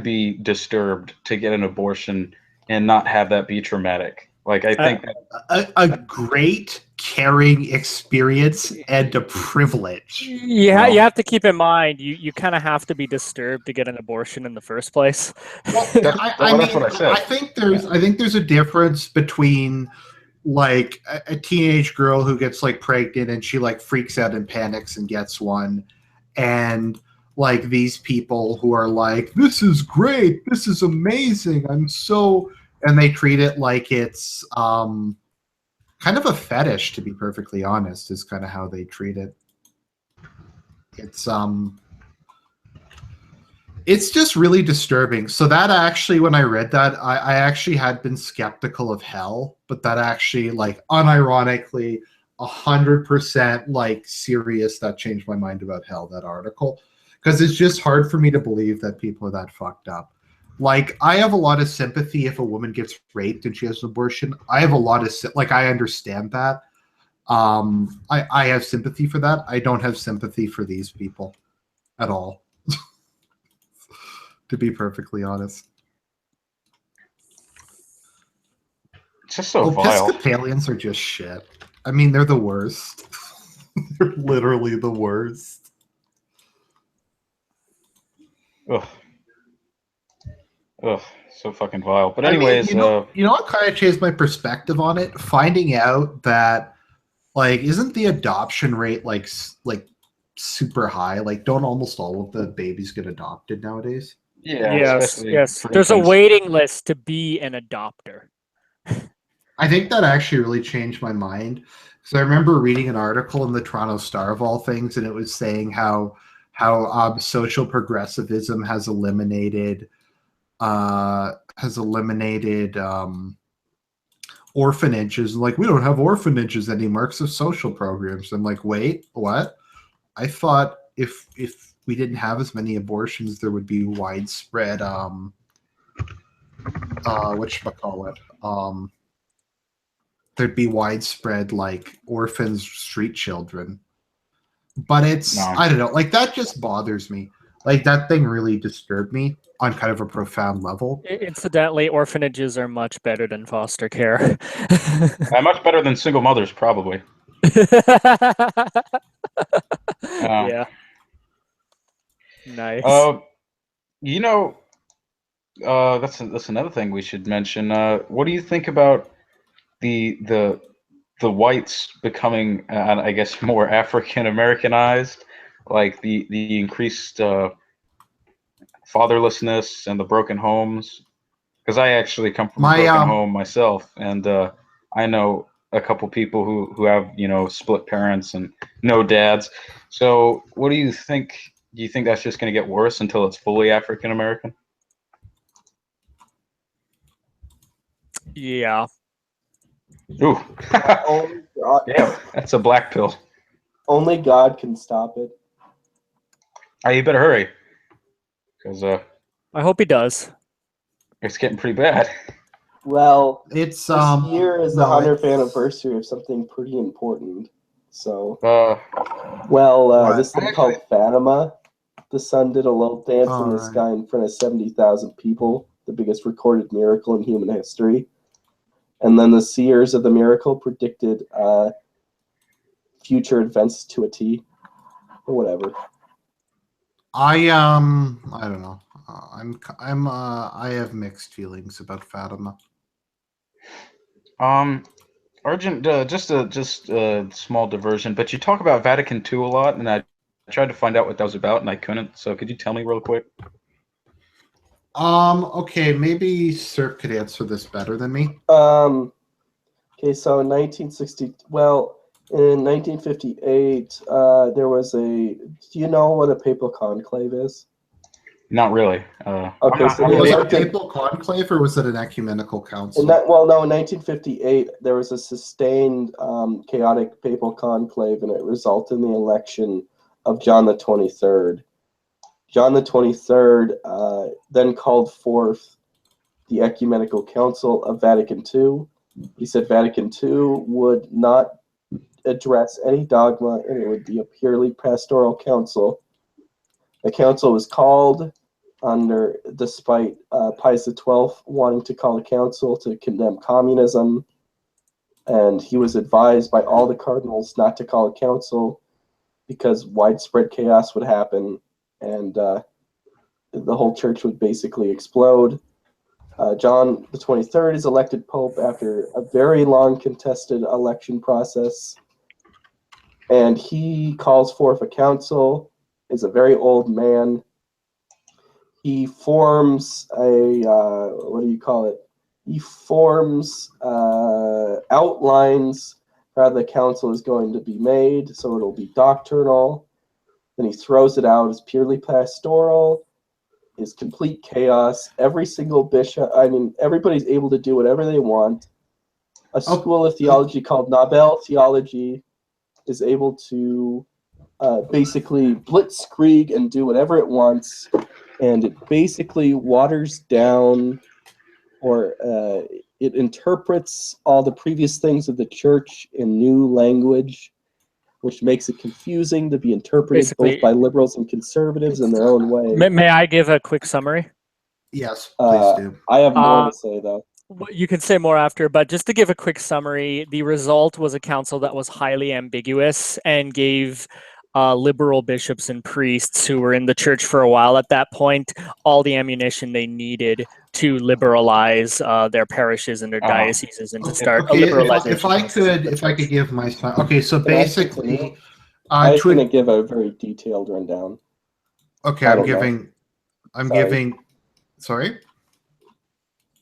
be disturbed to get an abortion and not have that be traumatic. I think a great caring experience and a privilege. Yeah, you have to keep in mind you kind of have to be disturbed to get an abortion in the first place. Well, that's what I said. I think there's a difference between a teenage girl who gets pregnant and she freaks out and panics and gets one, and these people who are this is great, this is amazing, and they treat it like it's kind of a fetish, to be perfectly honest, is kind of how they treat it. It's just really disturbing. So that actually, when I read that, I actually had been skeptical of hell, but that actually, unironically, 100% serious, that changed my mind about hell, that article. Because it's just hard for me to believe that people are that fucked up. I have a lot of sympathy if a woman gets raped and she has an abortion. I have a lot of, I understand that. I have sympathy for that. I don't have sympathy for these people at all, to be perfectly honest. It's just so vile. Episcopalians are just shit. I mean, they're the worst. They're literally the worst. Ugh. Ugh, so fucking vile. But anyways, you know what kind of changed my perspective on it? Finding out that isn't the adoption rate super high? Don't almost all of the babies get adopted nowadays? Yeah. Yes. There's a waiting list to be an adopter. I think that actually really changed my mind, because I remember reading an article in the Toronto Star of all things, and it was saying how social progressivism has eliminated orphanages. Like, we don't have orphanages anymore because of social programs. I'm like, wait, what? I thought if we didn't have as many abortions, there would be widespread whatchamacallit? There'd be widespread like orphans, street children. But it's I don't know, like that just bothers me. Like that thing really disturbed me on kind of a profound level. Incidentally, orphanages are much better than foster care. Much better than single mothers, probably. Yeah. Nice. You know, that's another thing we should mention. What do you think about the whites becoming, I guess, more African Americanized, like the increased fatherlessness and the broken homes? Because I actually come from a broken home myself, and I know a couple people who have split parents and no dads. So, what do you think? Do you think that's just going to get worse until it's fully African American? Yeah. Ooh. Only God, yeah, that's a black pill. Only God can stop it. You better hurry, because I hope he does. It's getting pretty bad. Well, it's this year is the 100th anniversary of something pretty important. So, this thing called Fatima, the sun did a little dance in the sky in front of 70,000 people, the biggest recorded miracle in human history. And then the seers of the miracle predicted future events to a T, or whatever. I don't know. I have mixed feelings about Fatima. Argent, just a small diversion, but you talk about Vatican II a lot, and I tried to find out what that was about, and I couldn't. So could you tell me real quick? Okay, maybe Sir could answer this better than me. Okay, so in 1958, there was a. Do you know what a papal conclave is? Not really. Okay, so was it a papal conclave or was it an ecumenical council? In 1958, there was a sustained chaotic papal conclave, and it resulted in the election of John the 23rd. John the 23rd then called forth the Ecumenical Council of Vatican II. He said Vatican II would not address any dogma, and it would be a purely pastoral council. The council was called despite Pius XII wanting to call a council to condemn communism, and he was advised by all the cardinals not to call a council because widespread chaos would happen, and the whole church would basically explode. John the 23rd is elected Pope after a very long contested election process, and he calls forth a council, is a very old man. He forms He forms outlines for how the council is going to be made, so it'll be doctrinal. Then he throws it out as purely pastoral, is complete chaos. Every single bishop, everybody's able to do whatever they want. A school of theology called Nobel Theology is able to basically blitzkrieg and do whatever it wants, and it basically waters down or it interprets all the previous things of the church in new language, which makes it confusing to be interpreted both by liberals and conservatives in their own way. May I give a quick summary? Yes, please do. I have more to say, though. You can say more after, but just to give a quick summary, the result was a council that was highly ambiguous and gave liberal bishops and priests who were in the church for a while at that point all the ammunition they needed to liberalize their parishes and their dioceses and to start a liberalization. If I could give my okay, so basically, I was going to give a very detailed rundown. Okay, I'm giving. Sorry.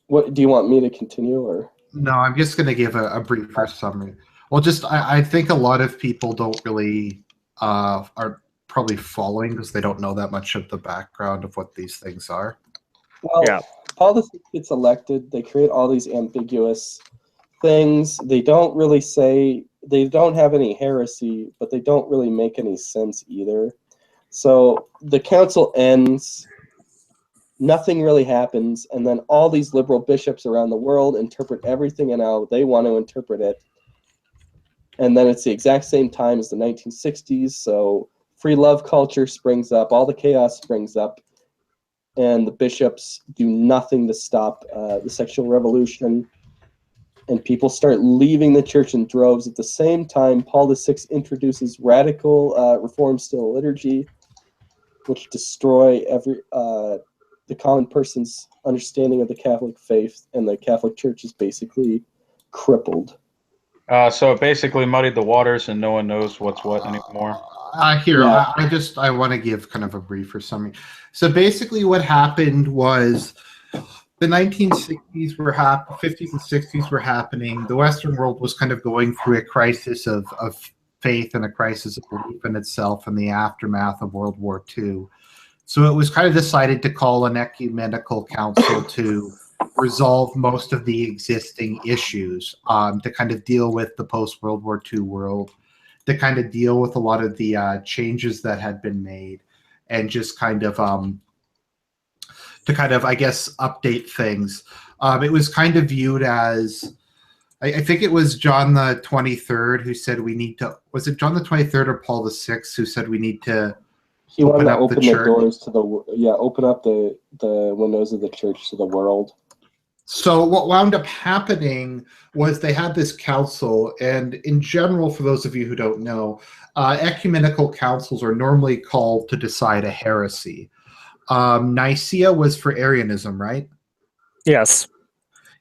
What do you want me to continue, or no? I'm just going to give a briefer summary. Well, I think a lot of people don't really are probably following because they don't know that much of the background of what these things are. Well, all the gets elected, they create all these ambiguous things. They don't really say, they don't have any heresy, but they don't really make any sense either. So the council ends, nothing really happens, and then all these liberal bishops around the world interpret everything in how they want to interpret it. And then it's the exact same time as the 1960s, so free love culture springs up, all the chaos springs up, and the bishops do nothing to stop the sexual revolution. And people start leaving the church in droves. At the same time, Paul VI introduces radical reforms to the liturgy, which destroy the common person's understanding of the Catholic faith, and the Catholic Church is basically crippled. So it basically muddied the waters, and no one knows what's what anymore. Yeah. I want to give kind of a brief or summary. So basically, what happened was the 1960s were 50s and 60s were happening. The Western world was kind of going through a crisis of faith and a crisis of belief in itself in the aftermath of World War II. So it was kind of decided to call an ecumenical council to resolve most of the existing issues, to kind of deal with the post-World War II world, to kind of deal with a lot of the changes that had been made, and just kind of to kind of, I guess, update things. It was kind of viewed as, I think it was John the 23rd who said we need to, was it John the 23rd or Paul VI who said we need to He wanted to open the church? doors to open up the windows of the church to the world. So what wound up happening was they had this council, and in general, for those of you who don't know, ecumenical councils are normally called to decide a heresy. Nicaea was for Arianism, right? Yes.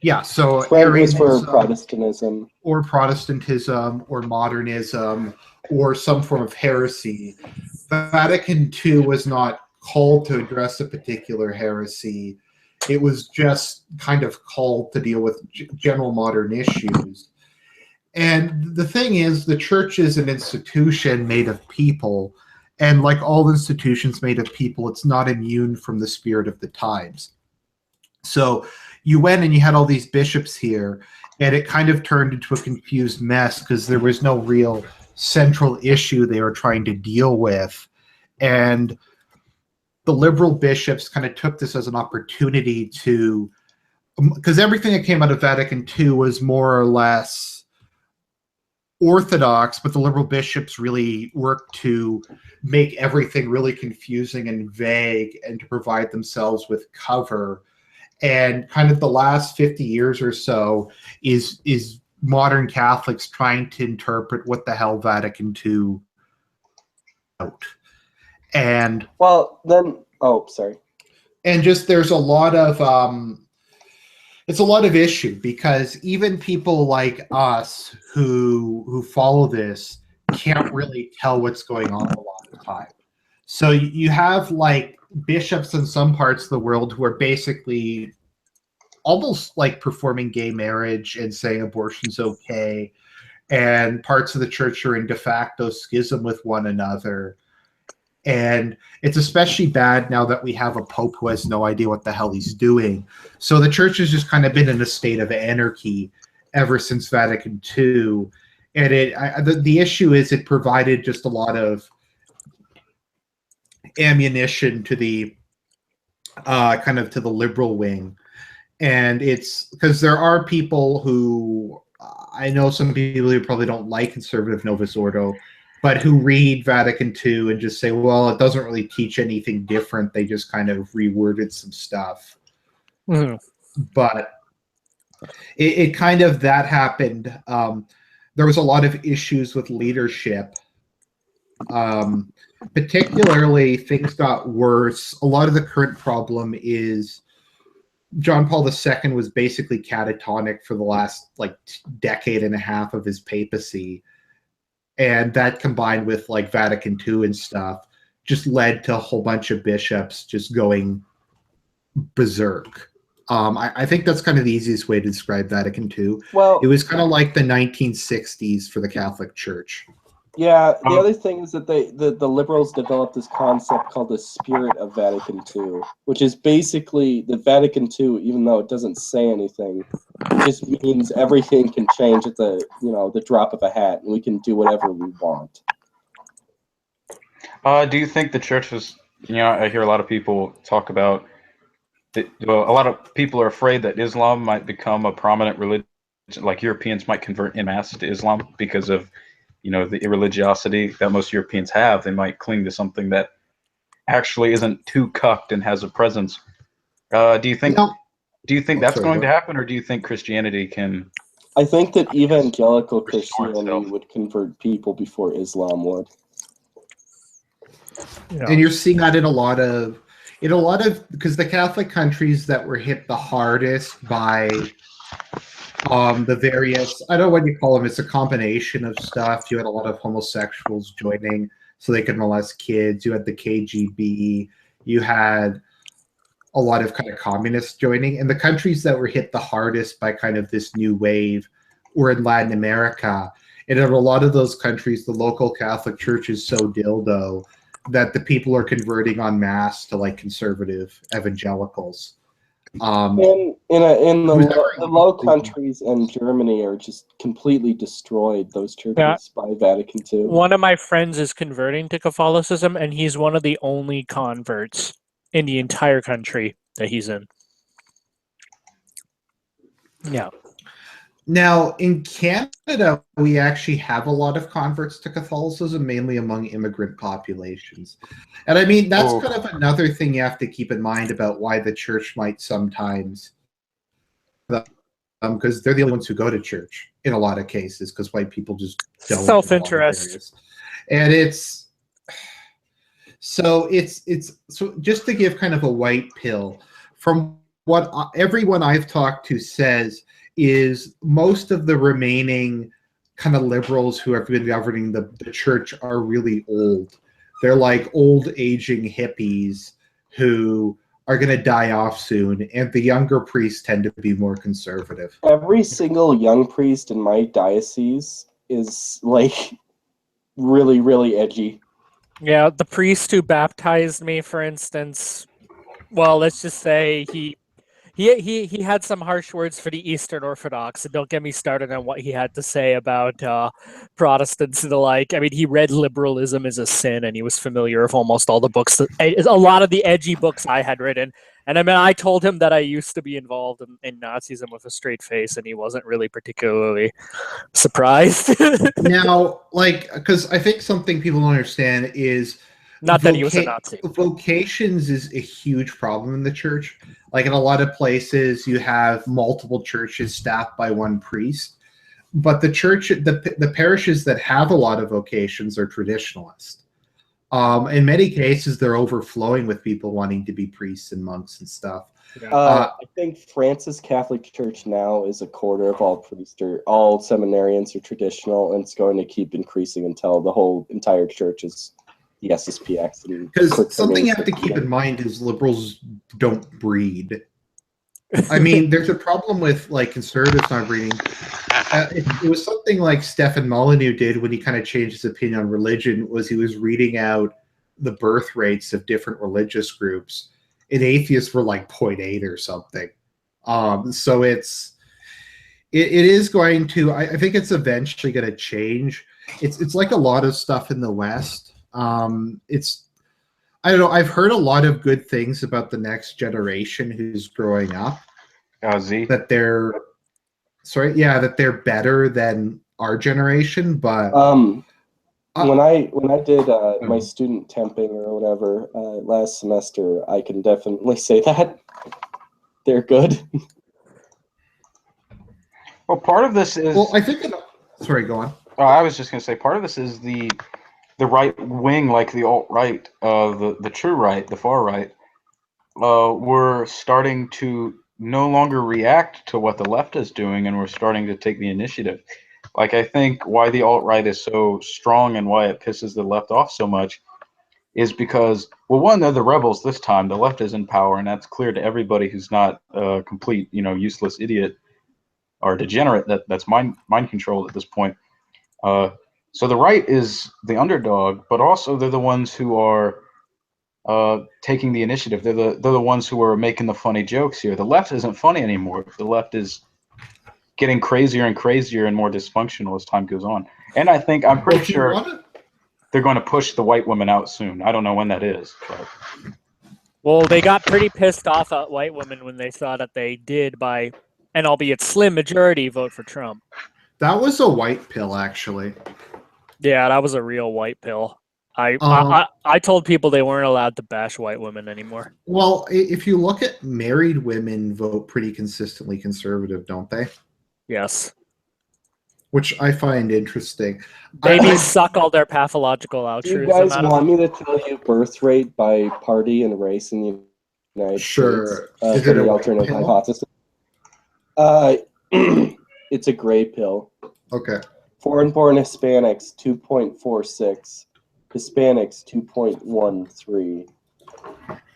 Yeah, so Trent was for Protestantism. Or Protestantism, or modernism, or some form of heresy. Vatican II was not called to address a particular heresy. It was just kind of called to deal with general modern issues. And the thing is, the church is an institution made of people, and like all institutions made of people, it's not immune from the spirit of the times. So you went and you had all these bishops here, and it kind of turned into a confused mess because there was no real central issue they were trying to deal with. And the liberal bishops kind of took this as an opportunity to, because everything that came out of Vatican II was more or less orthodox, but the liberal bishops really worked to make everything really confusing and vague and to provide themselves with cover. And kind of the last 50 years or so is modern Catholics trying to interpret what the hell Vatican II wrote. And well, then, oh, sorry. And just there's a lot of it's a lot of issue, because even people like us who follow this can't really tell what's going on a lot of the time. So you have like bishops in some parts of the world who are basically almost like performing gay marriage and saying abortion's okay, and parts of the church are in de facto schism with one another. And it's especially bad now that we have a pope who has no idea what the hell he's doing. So the church has just kind of been in a state of anarchy ever since Vatican II. And the issue is it provided just a lot of ammunition to the kind of to the liberal wing. And it's because there are people who, I know some people who probably don't like conservative Novus Ordo, but who read Vatican II and just say, well, it doesn't really teach anything different. They just kind of reworded some stuff. Mm-hmm. But it kind of, that happened. There was a lot of issues with leadership. Particularly, things got worse. A lot of the current problem is John Paul II was basically catatonic for the last like decade and a half of his papacy. And that combined with like Vatican II and stuff just led to a whole bunch of bishops just going berserk. I think that's kind of the easiest way to describe Vatican II. Well, it was kind of like the 1960s for the Catholic Church. Yeah, the other thing is that the liberals developed this concept called the spirit of Vatican II, which is basically the Vatican II, even though it doesn't say anything, it just means everything can change at the drop of a hat, and we can do whatever we want. Do you think the church was, I hear a lot of people talk about, a lot of people are afraid that Islam might become a prominent religion, like Europeans might convert en masse to Islam because of the irreligiosity that most Europeans have. They might cling to something that actually isn't too cucked and has a presence. Do you think that's going to happen, or do you think Christianity can? I think that evangelical Christianity would convert people before Islam would. Yeah. And you're seeing that in a lot of because the Catholic countries that were hit the hardest by the various, I don't know what you call them, it's a combination of stuff. You had a lot of homosexuals joining so they could molest kids. You had the KGB. You had a lot of kind of communists joining. And the countries that were hit the hardest by kind of this new wave were in Latin America. And in a lot of those countries, the local Catholic Church is so dildo that the people are converting en masse to like conservative evangelicals. In the Low Countries and Germany are just completely destroyed, those churches, by Vatican II. One of my friends is converting to Catholicism, and he's one of the only converts in the entire country that he's in. Yeah. Now, in Canada, we actually have a lot of converts to Catholicism, mainly among immigrant populations. And I mean, that's kind of another thing you have to keep in mind about why the church might sometimes, because they're the only ones who go to church in a lot of cases, because white people just don't. Self-interest. And so just to give kind of a white pill, from what everyone I've talked to says, is most of the remaining kind of liberals who have been governing the church are really old. They're like old aging hippies who are going to die off soon, and the younger priests tend to be more conservative. Every single young priest in my diocese is like really, really edgy. Yeah, the priest who baptized me, for instance, well, let's just say he had some harsh words for the Eastern Orthodox, and don't get me started on what he had to say about Protestants and the like. I mean, he read Liberalism is a Sin, and he was familiar with almost all the books, a lot of the edgy books I had written. And I mean, I told him that I used to be involved in Nazism with a straight face, and he wasn't really particularly surprised. Now, because I think something people don't understand is not that he was a Nazi. Vocations is a huge problem in the church. Like in a lot of places, you have multiple churches staffed by one priest, but the church, the parishes that have a lot of vocations are traditionalist. In many cases, they're overflowing with people wanting to be priests and monks and stuff. I think France's Catholic Church now is a quarter of all priests or all seminarians are traditional, and it's going to keep increasing until the whole entire church is the SSPX. Because something you have to keep in mind is liberals don't breed. I mean, there's a problem with like conservatives not breeding. It was something like Stefan Molyneux did when he kind of changed his opinion on religion. Was he was reading out the birth rates of different religious groups, and atheists were like 0.8 or something. So it is going to. I think it's eventually going to change. It's like a lot of stuff in the West. I don't know. I've heard a lot of good things about the next generation who's growing up. That they're better than our generation. But when I did my student temping or whatever last semester, I can definitely say that they're good. Well, part of this is. Well, I think. Sorry, go on. I was just going to say part of this is the right wing, like the alt-right, the true right, the far right, we're starting to no longer react to what the left is doing, and we're starting to take the initiative. Like, I think why the alt-right is so strong and why it pisses the left off so much is because, well, one, they're the rebels this time. The left is in power, and that's clear to everybody who's not a complete, useless idiot or degenerate that's mind controlled at this point. So the right is the underdog, but also they're the ones who are taking the initiative. They're the ones who are making the funny jokes here. The left isn't funny anymore. The left is getting crazier and crazier and more dysfunctional as time goes on. And I'm pretty sure they're going to push the white women out soon. I don't know when that is. But. Well, they got pretty pissed off at white women when they saw that they did by, and albeit slim majority, vote for Trump. That was a white pill, actually. Yeah, that was a real white pill. I told people they weren't allowed to bash white women anymore. Well, if you look at married women, vote pretty consistently conservative, don't they? Yes. Which I find interesting. Babies suck all their pathological altruism. Do you guys want me to tell you birth rate by party and race in the United States? Is it an alternative hypothesis? It's a gray pill. Okay. Foreign-born Hispanics 2.46, Hispanics 2.13,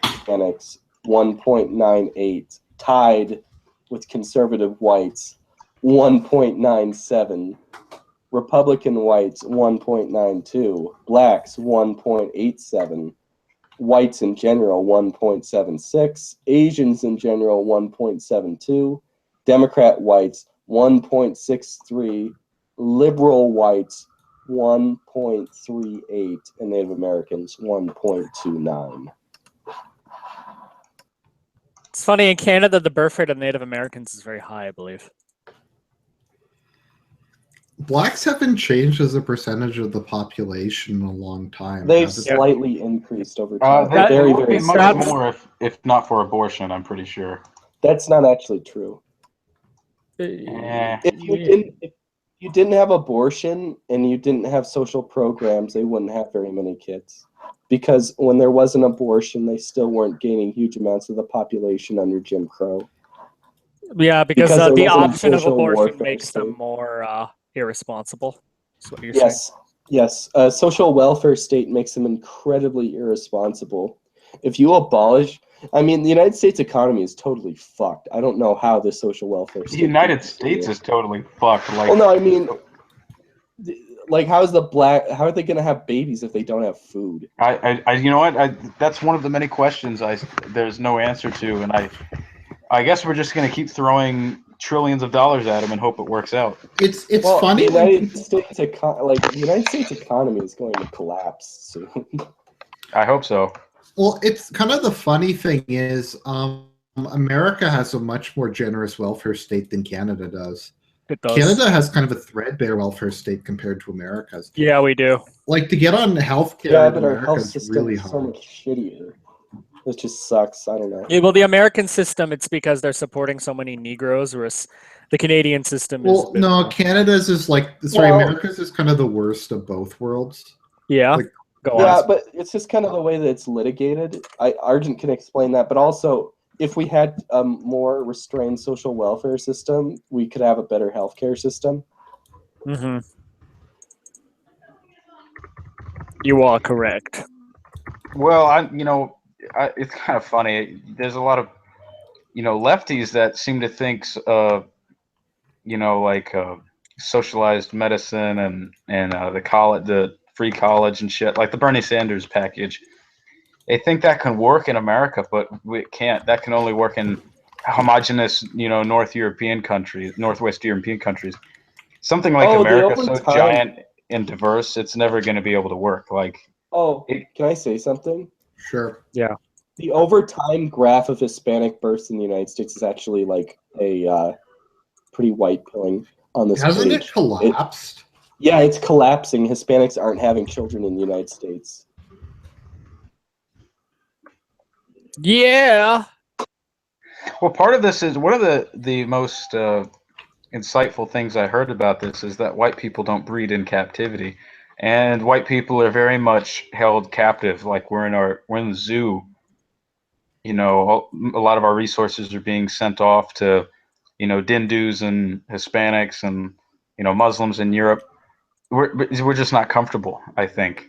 Hispanics 1.98, tied with conservative whites 1.97, Republican whites 1.92, blacks 1.87, whites in general 1.76, Asians in general 1.72, Democrat whites 1.63, liberal whites 1.38, and Native Americans 1.29. It's funny, in Canada, the birth rate of Native Americans is very high, I believe. Blacks haven't changed as a percentage of the population in a long time. They've slightly increased over time. Very much more if not for abortion, I'm pretty sure. That's not actually true. If you didn't have abortion and you didn't have social programs, they wouldn't have very many kids. Because when there was an abortion, they still weren't gaining huge amounts of the population under Jim Crow. Yeah, because the option of abortion makes them more irresponsible. That's what you're saying. Yes. A social welfare state makes them incredibly irresponsible. If you abolish... I mean, the United States economy is totally fucked. I don't know how the social welfare state... The United States is totally fucked. Well, no, I mean... Like, how are they going to have babies if they don't have food? You know what? That's one of the many questions there's no answer to, and I guess we're just going to keep throwing trillions of dollars at them and hope it works out. It's funny. The United States economy is going to collapse soon. I hope so. Well, it's kind of the funny thing is, America has a much more generous welfare state than Canada does. It does. Canada has kind of a threadbare welfare state compared to America's. Yeah, we do. Like, to get on healthcare, yeah, but our health is system really is hard. so much shittier. It just sucks. I don't know. Yeah, well, the American system, it's because they're supporting so many Negroes, whereas the Canadian system is... Well, no, Canada's is America's is kind of the worst of both worlds. Yeah. Like, but it's just kind of the way that it's litigated. Argent can explain that, but also, if we had a more restrained social welfare system, we could have a better healthcare system. Mm-hmm. You are correct. Well, it's kind of funny. There's a lot of, lefties that seem to think, socialized medicine and the free college and shit, like the Bernie Sanders package. They think that can work in America, but it can't. That can only work in homogenous, Northwest European countries. Something like America, so giant and diverse, it's never going to be able to work. Like, can I say something? Sure. Yeah. The overtime graph of Hispanic births in the United States is actually like a pretty white pilling on this. Hasn't it collapsed? It's collapsing. Hispanics aren't having children in the United States. Yeah. Well, part of this is one of the most insightful things I heard about this is that white people don't breed in captivity, and white people are very much held captive. Like we're in the zoo. A lot of our resources are being sent off to, Hindus and Hispanics and Muslims in Europe. We're just not comfortable. I think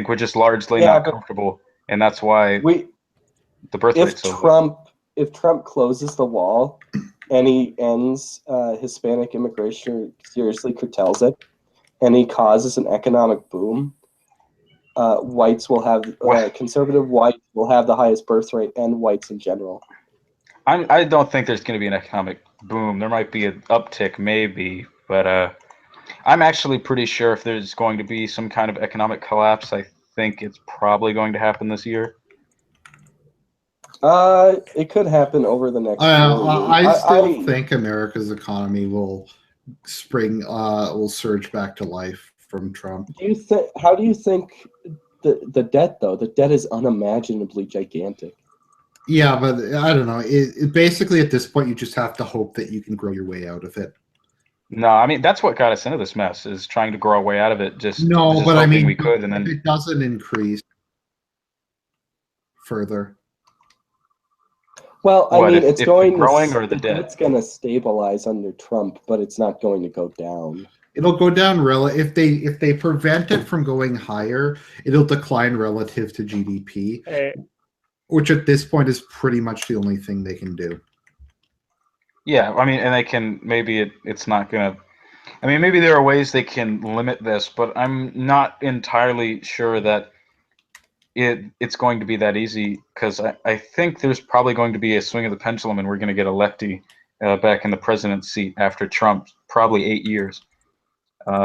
we're just largely not comfortable, and that's why the birth rate's so low. If Trump closes the wall and he ends Hispanic immigration, seriously curtails it, and he causes an economic boom, whites will have conservative whites will have the highest birth rate, and whites in general. I don't think there's going to be an economic boom. There might be an uptick, maybe, but I'm actually pretty sure if there's going to be some kind of economic collapse, I think it's probably going to happen this year. It could happen over the next. I still think America's economy will surge back to life from Trump. How do you think the debt though? The debt is unimaginably gigantic. Yeah, but I don't know. It basically at this point you just have to hope that you can grow your way out of it. No, I mean that's what got us into this mess, is trying to grow our way out of it. But I mean, we could, and then it doesn't increase further. Well, I mean, it's going growing, or the debt. It's going to stabilize under Trump, but it's not going to go down. It'll go down if they prevent it from going higher, it'll decline relative to GDP, which at this point is pretty much the only thing they can do. Yeah, I mean, and they can it's not gonna. I mean, maybe there are ways they can limit this, but I'm not entirely sure that it's going to be that easy, because I think there's probably going to be a swing of the pendulum, and we're going to get a lefty back in the president's seat after Trump, probably 8 years.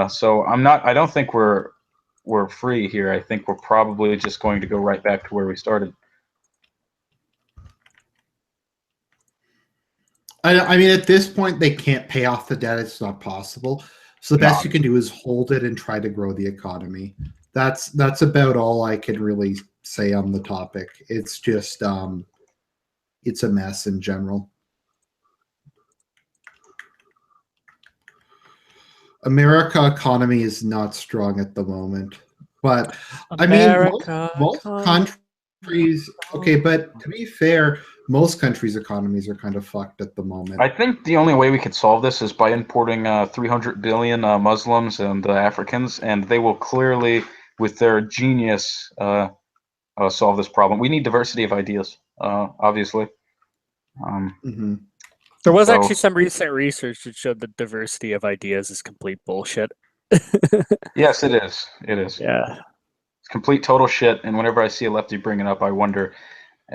So I don't think we're free here. I think we're probably just going to go right back to where we started. I mean, at this point, they can't pay off the debt. It's not possible. So the best you can do is hold it and try to grow the economy. That's about all I can really say on the topic. It's just it's a mess in general. America economy is not strong at the moment, but most countries. Okay, but to be fair, most countries' economies are kind of fucked at the moment. I think the only way we could solve this is by importing 300 billion Muslims and Africans, and they will clearly, with their genius, solve this problem. We need diversity of ideas, obviously. There was actually some recent research that showed that diversity of ideas is complete bullshit. Yes, it is. It is. Yeah. It's complete total shit, and whenever I see a lefty bring it up, I wonder,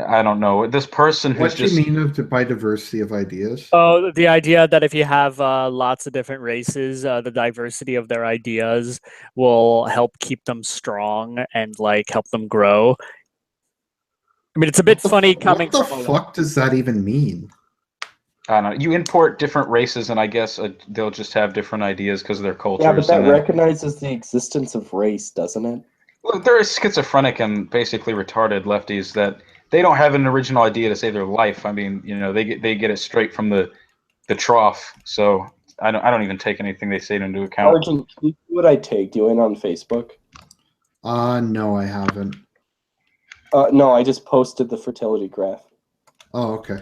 I don't know, this person who's What do you mean by diversity of ideas? Oh, the idea that if you have lots of different races, the diversity of their ideas will help keep them strong and like help them grow. I mean, it's a bit funny coming from. What the fuck does that even mean? I don't know. You import different races, and I guess they'll just have different ideas because of their cultures. Yeah, but that recognizes the existence of race, doesn't it? Well, there are schizophrenic and basically retarded lefties that they don't have an original idea to save their life. I mean, you know, they get it straight from the trough. So I don't even take anything they say into account. Argent, what I tagged you in on Facebook? No, I haven't. No, I just posted the fertility graph. Oh, okay.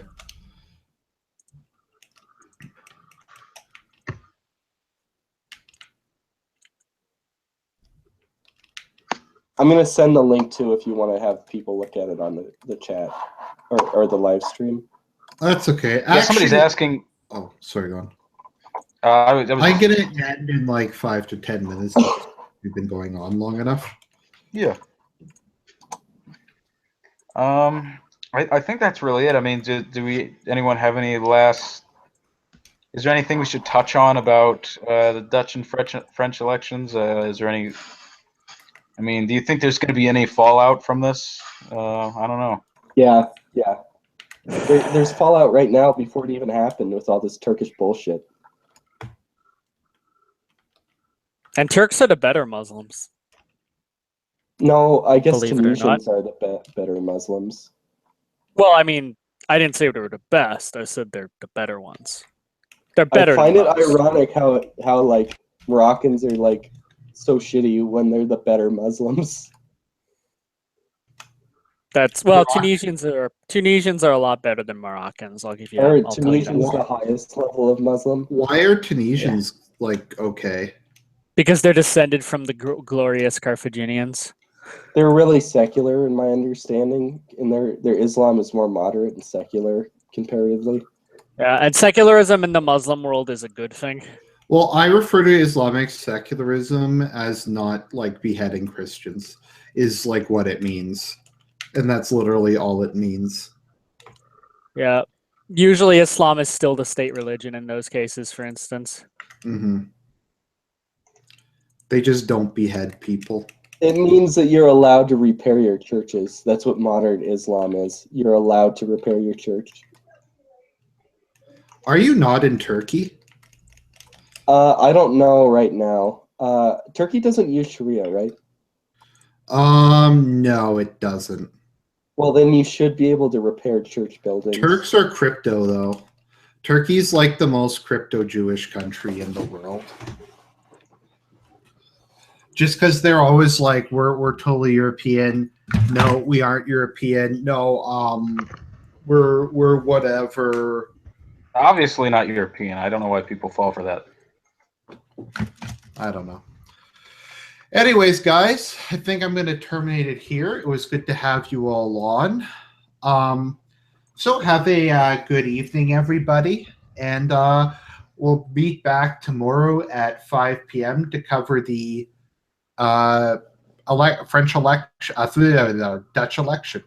I'm going to send the link to if you want to have people look at it on the chat or the live stream. That's okay. Actually, somebody's asking. Oh, sorry, go on. I'm going to end in like 5 to 10 minutes. We've been going on long enough. Yeah. I think that's really it. I mean, anyone have any last? Is there anything we should touch on about the Dutch and French elections? Is there any? I mean, do you think there's going to be any fallout from this? I don't know. Yeah. There's fallout right now before it even happened with all this Turkish bullshit. And Turks are the better Muslims. No, I guess Tunisians are the better Muslims. Well, I mean, I didn't say they were the best. I said they're the better ones. They're better. I find it ironic how like Moroccans are like so shitty when they're the better Muslims. Tunisians are a lot better than Moroccans. I'll give you. Are Tunisians the highest level of Muslim? Why are Tunisians like okay? Because they're descended from the glorious Carthaginians. They're really secular, in my understanding, and their Islam is more moderate and secular comparatively. Yeah, and secularism in the Muslim world is a good thing. Well, I refer to Islamic secularism as not like beheading Christians, is like what it means. And that's literally all it means. Yeah. Usually Islam is still the state religion in those cases, for instance. Mm-hmm. They just don't behead people. It means that you're allowed to repair your churches. That's what modern Islam is. You're allowed to repair your church. Are you not in Turkey? I don't know right now. Turkey doesn't use Sharia, right? No, it doesn't. Well, then you should be able to repair church buildings. Turks are crypto, though. Turkey's like the most crypto-Jewish country in the world. Just because they're always like, we're totally European. No, we aren't European. No, we're whatever. Obviously not European. I don't know why people fall for that. I don't know. Anyways, guys, I think I'm going to terminate it here. It was good to have you all on. So have a good evening, everybody. And we'll meet back tomorrow at 5 p.m. to cover the French election, Dutch election.